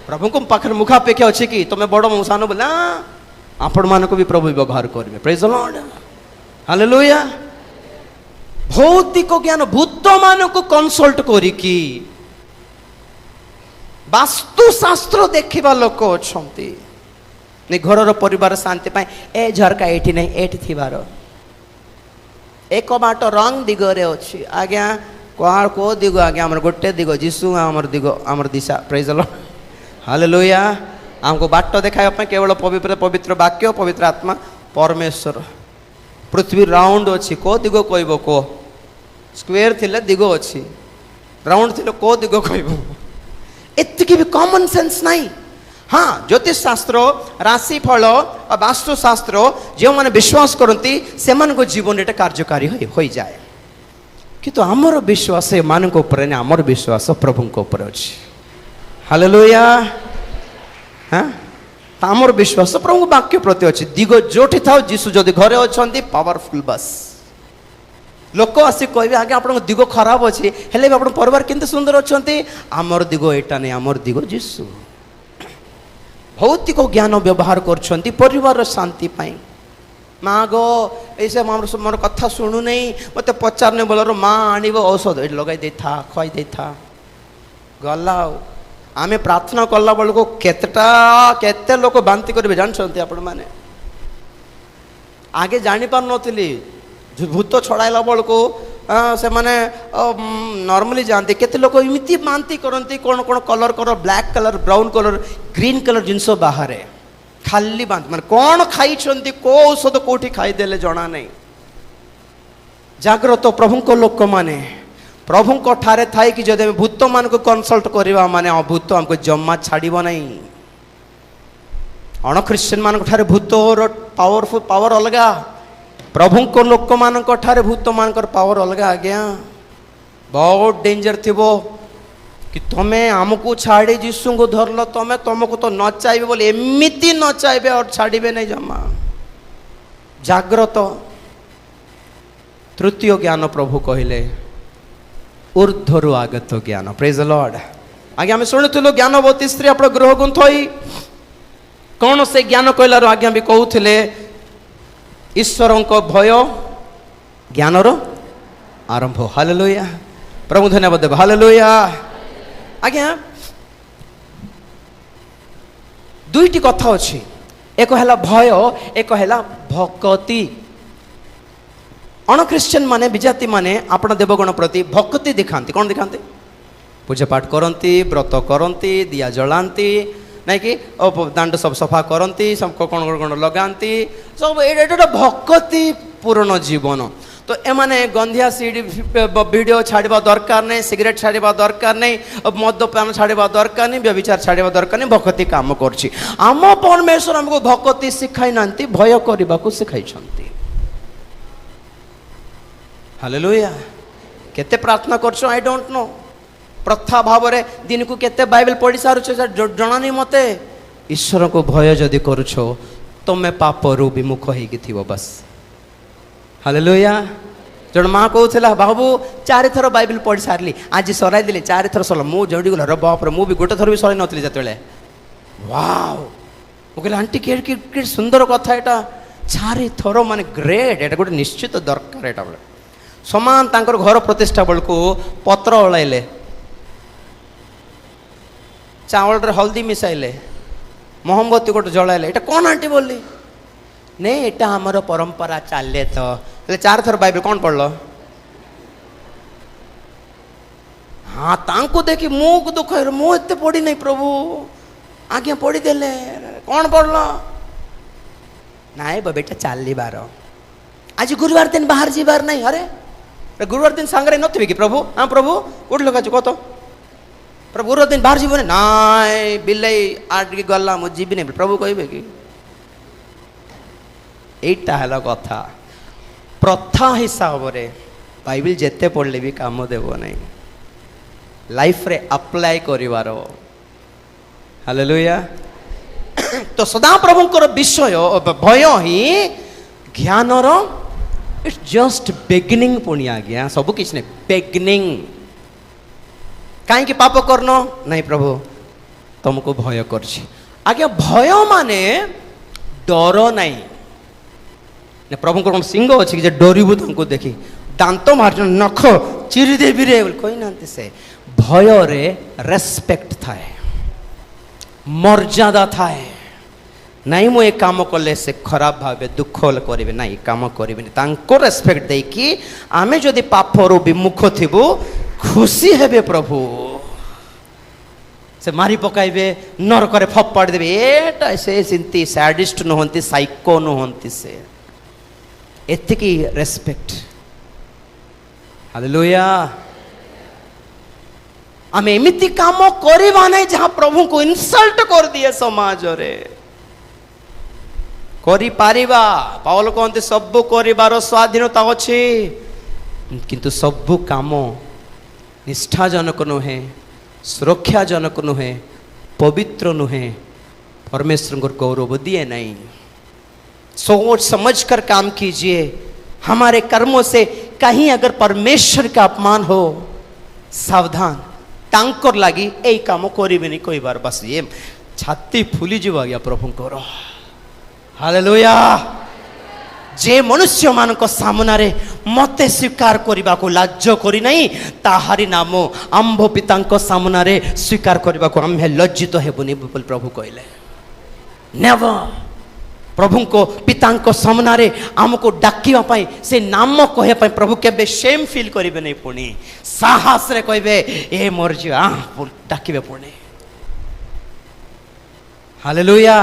Speaker 1: प्रभु को पाखे मुखापेक्षा अच्छे कि तुम बड़ मुसान बोले आपण मान को भी प्रभु व्यवहार करेंगे। Praise the Lord. हालेलुया। भौतिक ज्ञान भूत मान को कंसल्ट करिकी वास्तुशास्त्र देखा लोक अच्छा घर परिवार शांति पाए ए झरका ये नहीं एटी थीबार एक बाट रंग दिगरे अच्छी आज्ञा कह को दिग आज्ञा आम गोटे दिग जीशु आमर दिग आमर दिशा। Praise the Lord. हालेलुया। आमको बाट देखा केवल पवित्र पवित्र वाक्य पवित्र आत्मा परमेश्वर। पृथ्वी राउंड अच्छी को दिग कह को स्क्वेयर थिले दिग अच्छी राउंड थिले को दिग कह एतिकी भी कॉमन सेंस नहीं। हाँ ज्योतिष शास्त्र राशिफल और वास्तुशास्त्र जो मैंने विश्वास करती से जीवन एटा कार्यकारी हो जाए किंतु आमर विश्वास मान ऊपर नहीं आमर विश्वास प्रभु ऊपर अच्छी। हालेलुया। हाँ आमर विश्वास प्रभु वाक्य प्रति अच्छी दिग जो था जीशु जदि घरे अच्छा पावरफुल बस लोक आसिक कहे आगे आप दिग खराब अच्छी हेले आप परिवार केंते सुंदर अच्छा आमर दिग एटा नहीं आमर दिग जीशु। भौतिक ज्ञान व्यवहार कर परिवार शांति पाई माँ गो ऐसे मोर कथा शुणु नहीं मत पचारने बोल माँ आनब औषध ये लगे दे था खुआई दे था गला आमे प्रार्थना कला बेल को केते लोक बांति करेंगे जानते आपण मैंने आगे जानी पार नी भूत छड़ाइला बेल को से माने नॉर्मली जानते केते लोक इमिति बांति करती कौन कौन colour colour black colour brown colour green colour जिनस बाहर खाली बांति माने कौन खाई को औषध कौटी खाईदेले जना नहीं। जाग्रत प्रभु लोक माने प्रभु ठारे थाई कि जदि भूत मान को कनसल्ट करवा माने भूत हमको जम्मा छाड़ब नहीं। अण ख्रिश्चियन मान ठारे भूत पावरफुल पावर अलग, प्रभु को लोक मान ठारे भूत मान पावर अलग। आज्ञा बहुत डेंजर थी कि तुम्हें आमको छाड़ी जीशु को धरल, तुम्हें तुमको तो न चाहिए बोले एमती न चाहिए और छाड़े नहीं जमा। जाग्रत। तृतीय ज्ञान प्रभु कहले ऊर्ध्वर आगत ज्ञान। Praise the Lord. आगे आम शुणुलु ज्ञानवती स्त्री आप गृह गुंथई कौन से ज्ञान कहलार आज्ञा भी कहते ईश्वर भय ज्ञानर आरंभ। हालेलुया। प्रभु धन्यवाद देव। हालेलुया। आज्ञा दुईटी कथा अच्छी, एक है भय, एक है भक्ति। अण ख्रिश्चियन माने विजाति माने आपण देवगण प्रति भक्ति दिखाती। कौन दिखाती? पूजा पाठ करती, व्रत करती, दिया जलाती, नहीं कि दांड सब सफा करती, सबको कौन कौन लगाती, सब ये भक्ति पूर्ण जीवन। तो एमाने गंधिया सीडी वीडियो छाड़वा दरकार नहीं, सिगरेट छाड़वा दरकार नहीं, मदपान छाड़वा दरकार नहीं, व्यभिचार छाड़वा दरकार नहीं। भक्ति काम करछि। आम परमेश्वर हमको भक्ति शिखाई नांती, भय करने को शिखाई। हालेलुया। केते प्रार्थना करछो आई डोंट नो। प्रथा भाव रे दिन को केते बाइबल पढ़ी सारुछो जणा नहीं मते। ईश्वर को भय जदि करुछो तुमे पापरु विमुख होइकी थिबो बस। हालेलुया। जण माँ कहूला बाबू 4 थर बाइबल पढ़ी सारली, आज सराई दिले 4 थर सरल। मु जोड़ी गल रे बाप रे, मु भी गोटे थर भी सराई नथली जतले। वाओ। मु कहले आंटी के सुंदर कथा एटा। 4 थर माने ग्रेट। एटा गोटे निश्चित दरकार। एटा बोले समान तांकर घर प्रतिष्ठा बेलू पत्र ओलाइले, चावल रे हल्दी मिसाइले, मोहम्बती गोटे जलाइले। एटा कौन आंटी बोली? नहीं एटा हमर परंपरा चले। तो 4 थर बाइबल कौन पढ़ल? हाँ तांको देखी मुझ दुख मु एते पढ़ी नहीं प्रभु। आज्ञा पढ़ी देले। कौन पढ़ल? नाई बेटा चलबार। आज गुरुवार दिन बाहर जीवार नहीं। अरे गुरुवार दिन सांगरे नथबे कि प्रभु? हाँ प्रभु कोठ लगा कह तो प्रभु गुरुवार दिन बाहर जीवन ना बिलई आठ गला मुझे जीवी नहीं प्रभु कहे कि यहीटा है कथा। प्रथा हिसाब से बाइबल जिते पढ़ले भी काम देव नहीं। लाइफ रे अप्लाई करिवार। हालेलुया। तो सदा प्रभुंकर विषय भय ही ज्ञानर इट्स जस्ट बिगिनिंग। पुणी आज्ञा सब किछ नहीं बिगिनिंग। कहीं पाप करन नहीं प्रभु तुमको भय करछि। आज्ञा भय माने डर नहीं। प्रभु को सिंह अच्छी कि डरबू तुमको देखी दांत मार नख चिरी देवी रे कही ना से। भय रे रेस्पेक्ट थाए, मर्यादा थाए। नहीं मु एक काम कले से खराब भावे दुख करेंगे ना, काम करेंगे तांको रेस्पेक्ट देकी आमे जदि पापरु विमुख थिबु खुशी हेबे प्रभु। से मारी पकाइबे, नरक रे फपाड़ देबे। एटा से सिंती सैडिस्ट नहंती, साइको नहंती। से एतिकी रेस्पेक्ट। हालेलुया। आमे एमिति काम करबा नै जहां प्रभु को इंसल्ट कर दिए समाज रे। करि पारिबा पावल कहते सबु करिबार स्वाधीनता अछि, किंतु सबु काम निष्ठाजनक नुहे, सुरक्षाजनक नुहे, पवित्र नुहे, परमेश्वर को गौरव दिए नहीं। सोच समझ कर काम कीजिए। हमारे कर्मों से कहीं अगर परमेश्वर का अपमान हो सावधान। तांकर लगी यही काम करें कोई बार बस ये छाती फुली जीव गया प्रभु को। हालेलुया। जे मनुष्य मान सामना रे मते स्वीकार करने को लाज करी नहीं, ताहारी नाम आंभ पिता सामना रे स्वीकार करने को आम लज्जित हेबुनि प्रभु कहले। नेवर। प्रभु को पिता सामना रे आमको डाकिया पाई से नाम कहे पाई प्रभु केबे शेम फील करेंगे नहीं। पुणी साहस रे कहबे ए मोर जी डाकिबे पुणी। हालेलुया।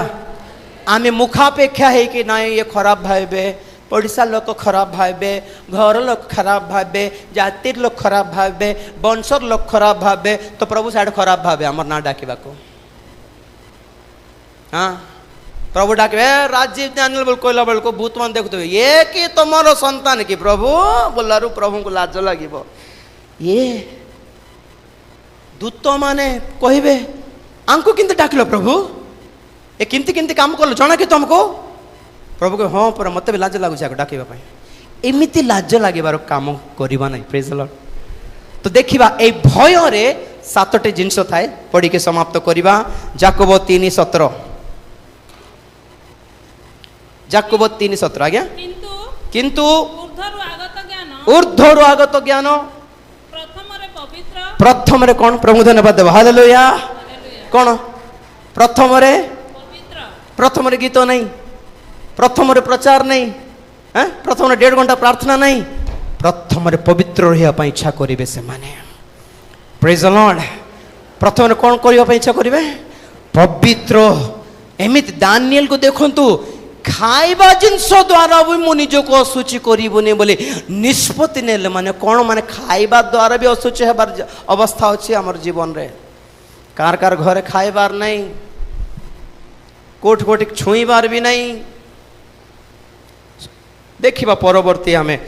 Speaker 1: आमे मुखापेक्षा है कि ना ये खराब भावे ओडिशा लोक खराब भावे, घर लोक खराब भावे, जातिर लोक खराब भावे, वंशर लोक खराब भावे, तो प्रभु साइड खराब भावे आमर ना डाकिबा को। हाँ प्रभु डाके राजीव दानियल बोल कहला बेल को भूत मान देखु ये कि तुमर संतान कि प्रभु बोलारू प्रभु को लाज लगे ये दूत माने कहबे आंको किंतु डाकिल प्रभु ये किंती किंती काम कल जना कि तुमको प्रभु को हाँ पूरा मत भी लाज लगुच डाकवा एमती लाज लगे काम करवा ना प्रेज द लॉर्ड। तो देखा ये भय रे 7टी जिनस थाए पढ़ी के समाप्त करवा। याकूब 3:17 याकूब 3:17 आज्ञा किंतु ऊर्ध्वर आगत ज्ञान प्रथम रे कौन प्रभु धन्यवाद देव हालेलुया कौन प्रथम रे गीत नहीं, प्रथम रे प्रचार नहीं, प्रथम रे 1.5 घंटा प्रार्थना नहीं, प्रथम रे पवित्र रहा इच्छा करेंगे से माने प्रेज द लॉर्ड। प्रथम रे कौन करने इच्छा करेंगे पवित्र। एमिति दानिएल को देखंतु खाइबा जिनस द्वारा भी मु निजक असुचि करिबुनी बोली निष्पत्ति नेले माने कौन माने खाइबा द्वारा भी असुचि हेबार अवस्था अछि हमर जीवन रे। कार कार घरे खाइबार नहीं, कोठ कोठी छुईबार भी नहीं। देखिबा परवर्ती हमें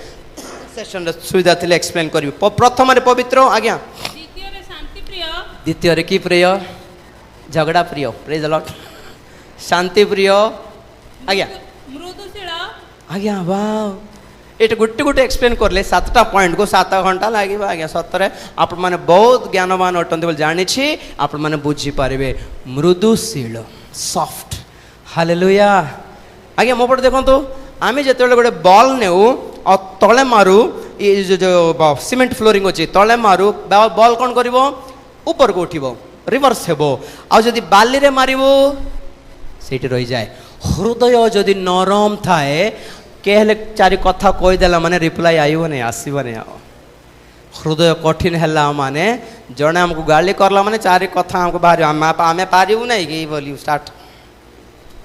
Speaker 1: सेशन रे सुविधा थिले एक्सप्लेन करिबो। प्रथम रे पवित्र आज्ञा,
Speaker 2: द्वितीय रे शांति प्रिय,
Speaker 1: द्वितीय रे की प्रिय झगड़ा प्रिय प्रेज द लॉर्ड, शांति प्रिय आज्ञा
Speaker 2: मृदुशील
Speaker 1: आज्ञा वाव ये गोटे गोटे एक्सप्लेन करले 7टा पॉइंट को 7 घंटा लगे आज्ञा सतरे आपण माने बहुत ज्ञानवान अटंती बोल जानी छी आपण माने बुझी पारिबे मृदुशील सॉफ्ट हालेलुया आज्ञा मो पटे देखंतु आमे जेतेबेले गोटे बॉल नेउ और तळे मारू ये जो सीमेंट फ्लोरिंग अछि तळे मारू बॉल कोन करिवो ऊपर को उठिबो रिवर्स हेबो आ जदी बाली रे मारिवो सेठी रहि जाए। हृदय जदि नरम थाए कहले 4 कथा कहीदेला माने रिप्लाई आइबो नहीं आसीबो नहीं। हृदय कठिन हैला माने जने हमको गाली करला माने 4 कथा हमको बाहर आमे पारिबु नहीं कि बोली स्टार्ट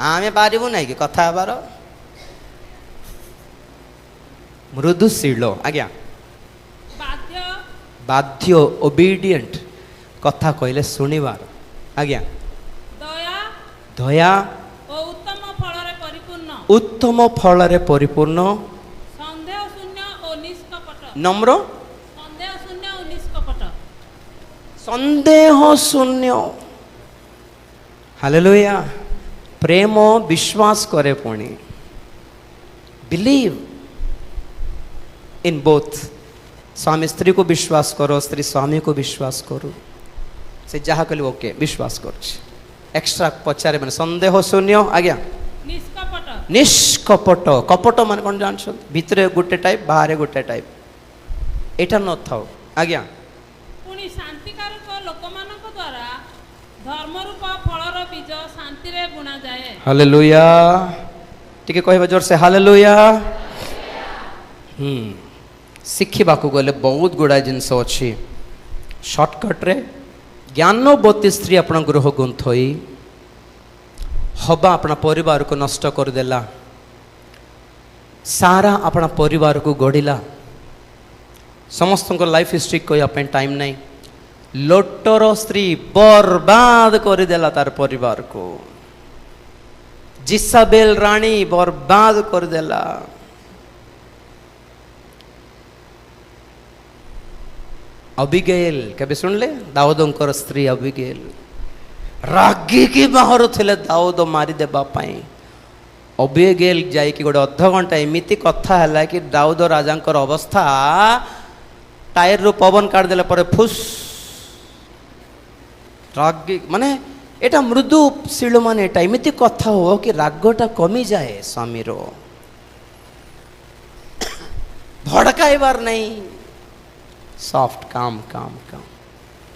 Speaker 1: आमे पारिबु नहीं कि कथा बार मृदुशील आज्ञा
Speaker 2: बाध्य
Speaker 1: बाध्य ओबीडिएंट कथा कहले सुनिबार आज्ञा
Speaker 2: दया
Speaker 1: दया उत्तम फल रे परिपूर्ण
Speaker 2: संदेह शून्य और निष्कपट
Speaker 1: नम्र
Speaker 2: संदेह शून्य और निष्कपट
Speaker 1: संदेह शून्य हालेलुया प्रेम विश्वास करे पुणी बिलीव इन बोथ स्वामी स्त्री को विश्वास करो स्त्री स्वामी को विश्वास करो से जहाँ कहले ओके विश्वास कर एक्स्ट्रा पचारे मैंने संदेह शून्य आज्ञा निष्कपट कपट मान कौन जान भितर गोटे टाइप बाहर गोटे टाइप एटा न थाओ आज्ञा
Speaker 2: पुनी शांतिकारक लोकमानक द्वारा धर्म रूप फलर बीज शांति रे बुना जाए
Speaker 1: हालेलुया टिके कहबा जोर से हालेलुया शिखिबा को गले बहुत गुडा जिनस अछि शॉर्टकट रे ज्ञानवती स्त्री अपना गृह गुंथई हवा अपना परिवार को नष्ट कर देला सारा अपना परिवार को गढ़िला समस्त को लाइफ हिस्ट्री कोई टाइम नहीं लोटर स्त्री बर्बाद कर देला तार परिवार को जिसाबेल रानी बर्बाद कर देला अबिगेल केबे सुनले दाऊदंकर स्त्री अबिगेल रागी की बाहर थे दाऊद मारी देबा पाई अबिगेल जाई कि गोटे अध घंटा एमिति कथा है कि दाऊद राजांकर अवस्था टायर रु पवन काट देला पर फुस रागी माने एटा मृदुशील माने एटा एमिति कथा हो कि रागटा कमी जाए स्वामी रो भड़काइबार नहीं सॉफ्ट काम काम काम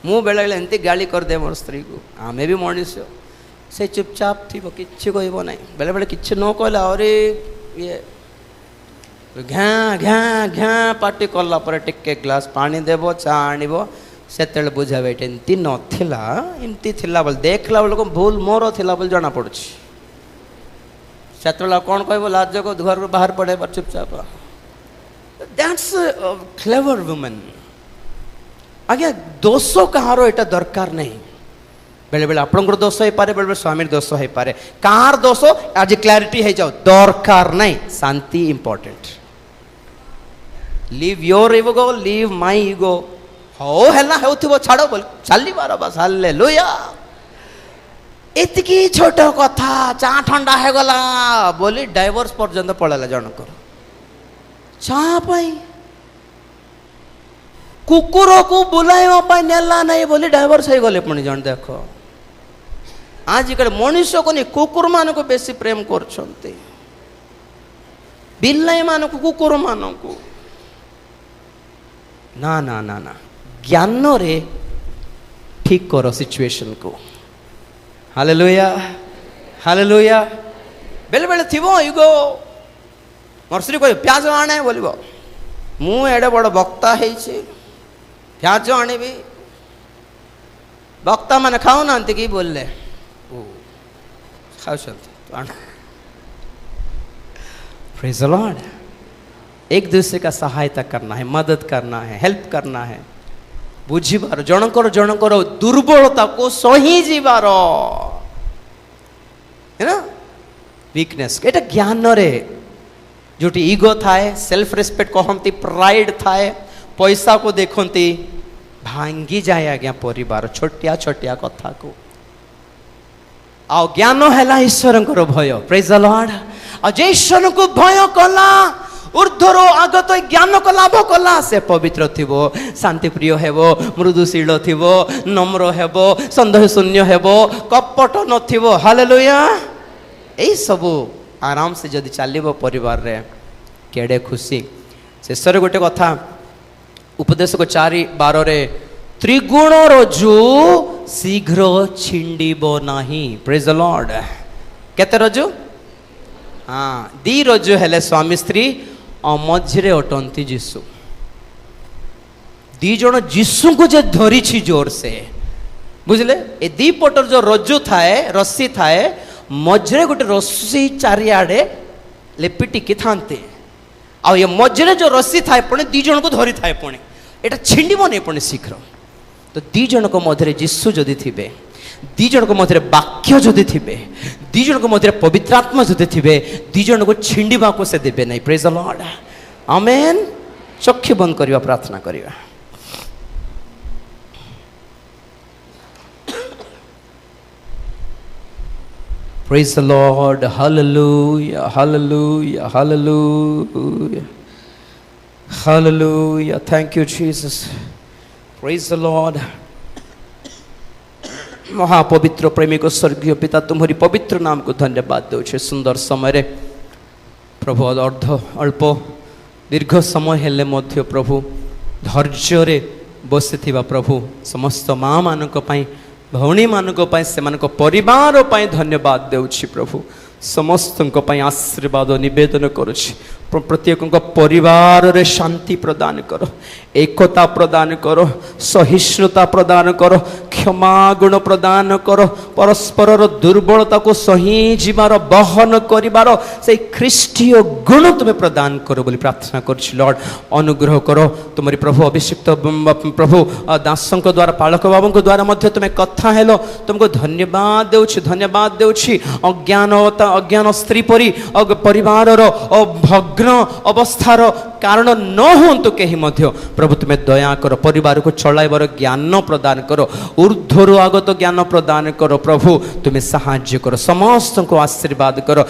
Speaker 1: मु बेले बेले एमती गाली कर दे मोर स्त्री को आमे भी मनुष्य से चुपचाप थी किसी कहब ना बेले बेले कि न कहला अरे ये घा घा घा पार्टी कला टिके ग्लास पानी देव चा आणव से बुझावे एमती नाला एमती बोले देखला बेल को भूल मोर थिला बोले जना पड़ुछि ସେତେବେଳେ କଣ କହିବ ଲାଜ को ଘରରୁ ବାହାର ପଡେ ଚୁପଚାପ दैट्स क्लेवर वुमेन आज्ञा दोष कहार एटा दरकार नहीं बेले बेले आपनकर दोष हो पारे बेले बेले स्वामी दोष हो पारे कार दोष आज क्लैरिटी है जाओ दरकार नहीं शांति important leave your ego leave my ego हो हैला हेउथिबो छाड़ो बोल चली बार बस हालेलुया एतिकी छोट कथा चा ठंडा है गला बोली डाइवोर्स पर्यंत पळला जनकर चा पाई कुकुर को बुलाइवा पाई नेला नहीं बोली डाइवोर्स हो गले पुणी जन देखो आजिकल मनुष्य को नहीं कुकुर मान को बेसी प्रेम करछंती बिल्लाई मान को कुकुर मान को ना ना ना ना ज्ञान रे ठीक करो सिचुएशन को हालेलुया हालेलुया बेले बेले थिबो इगो मर्सरी को प्याज आने बोलिबो मु एडे बड़ वक्ता हेछि प्याज आनिबी वक्ता माने खाऊ नांती की बोलले प्रेज़ द लॉर्ड एक दूसरे का सहायता करना है मदद करना है हेल्प करना है बुझीबार जनकर दुर्बलता को सही जीवार है ना वीकनेस एटा ज्ञान रे जोटी ईगो थाए सेल्फ रेस्पेक्ट कहती प्राइड थाए पैसा को देखती भांगी जाए आज्ञा परिवार छोटिया छोटिया कथा को आ ज्ञान है ईश्वर भय प्रेज़ द लॉर्ड आ जे ईश्वर को भय कला ऊर्ध्वर आगत ज्ञान को लाभ कला से पवित्र थिबो शांति प्रिय हेबो मृदुशील थिबो नम्र हेबो संदेह शून्य हेबो कपट नथिबो हालेलुया एई सबु आराम से जदि चलिबो परिवार रे केडे खुशी शेषर गोटे कथा उपदेश को 4:12 रे त्रिगुण रज्जु शीघ्र छिंडिबो नाही प्रेज़ द लॉर्ड केते रज्जु हाँ दी रज्जु हेले स्वामी स्त्री मझे अटंती जीशु दी जन जीशु को जे धरी जोर से बुझले ए दी पटर जो रज्जु थाए रस्सी थाए मझे गोटे रस्सी चारिआडे लेपिटिकी थांते आ ये मझे जो रस्सी थाए पुणे दी जन को धरी थाए पुणे एटा छिंडिबो नहीं पुणे शीघ्र तो दी जन को मध्य जीशु जदि थिबे दी जन को मध्य वाक्य जदि थिबे दी जन को मध्य पवित्रात्मा जदि थिबे दी जन को छिंडिबा को से देबे नहीं प्रेज़ द लॉर्ड आमेन चक्षु बंद करिवा प्रार्थना करिवा praise the Lord hallelujah hallelujah hallelujah hallelujah thank you Jesus praise the Lord महापवित्र प्रेमी को स्वर्गीय पिता तुम्हारी पवित्र नाम को धन्यवाद दे सुंदर समय रे प्रभु अर्ध अल्प दीर्घ समय हेले मध्य प्रभु धैर्य रे बसी प्रभु समस्त माँ मानक पई भौणी मानक पई से मानक परिवार पई धन्यवाद देउछि प्रभु समस्त आशीर्वाद निवेदन करुछि प्रत्येक परिवार रे शांति प्रदान करो एकता प्रदान करो सहिष्णुता प्रदान करो क्षमा गुण प्रदान करो परस्पर दुर्बलता को सही जीवार बहन करिवार से ख्रीष्टीय गुण तुम्हें प्रदान करो बोली प्रार्थना करुछि लॉर्ड अनुग्रह करो तुम्हारी प्रभु अभिषिक्त प्रभु दासों द्वारा पालक बाबू द्वारा मध्य तुम्हें कथा हेलो तुमको धन्यवाद देउछि अज्ञानता अज्ञान स्त्री परी परिवार भग्न अवस्थार कारण न होंतु कहीं मध्य प्रभु तुम्हें दया करो परिवार को चलाइबार ज्ञान प्रदान करो ऊर्ध्वर आगत ज्ञान प्रदान करो प्रभु तुम्हें साहाय्य करो समस्त को आशीर्वाद करो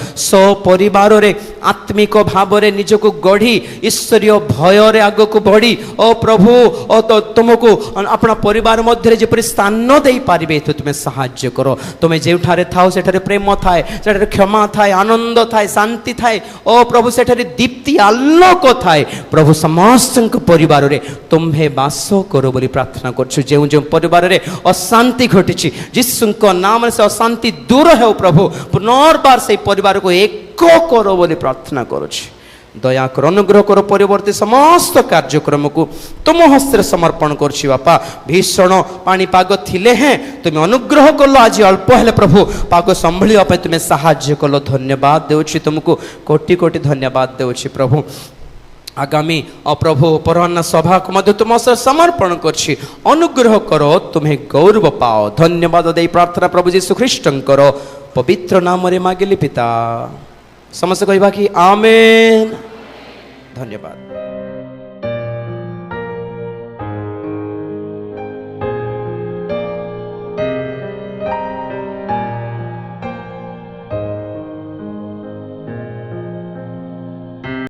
Speaker 1: परिवार रे आत्मिक भाव रे निजको गढ़ी ईश्वरीय भय रे आग को बढ़ी ओ प्रभु ओ तो तुमको अपना परिवार मध्य जेपरि स्थान दे पारिबे तो तुम्हें साहाय्य करो तुम्हें जेठारे थाओ सेठारे प्रेम थाए सेठारे क्षमा थाए आनंद थाए शांति थाए ओ प्रभु सेठारे दीप्ति आलोक थाए प्रभु समस्त परिवार रे तुम्हें बास करो बोली प्रार्थना करछु जेउ जेउ परिवार रे अशांति घटी यीशु नाम से अशांति दूर है प्रभु पुनर्बार से परिवार को एक करो बोली प्रार्थना करुछि दया कर अनुग्रह कर परिवर्ती समस्त कार्यक्रम को तुम हस्ते समर्पण करछि बापा भीषण पाणीपाग थिले हैं तुम अनुग्रह कल आज अल्प हेले प्रभु पाग संभालिया तुम्हें साहाय्य कल धन्यवाद देउछि तुमको कोटि कोटि धन्यवाद देउछि प्रभु आगामी अप्रभु अपराह्न सभा को मध्य तुम से समर्पण करछि अनुग्रह करो तुम्हें गौरव पाओ धन्यवाद दे प्रार्थना प्रभु यीशु ख्रीष्टंकर पवित्र नाम रे मागिली पिता समस्त कहबा कि आमेन धन्यवाद।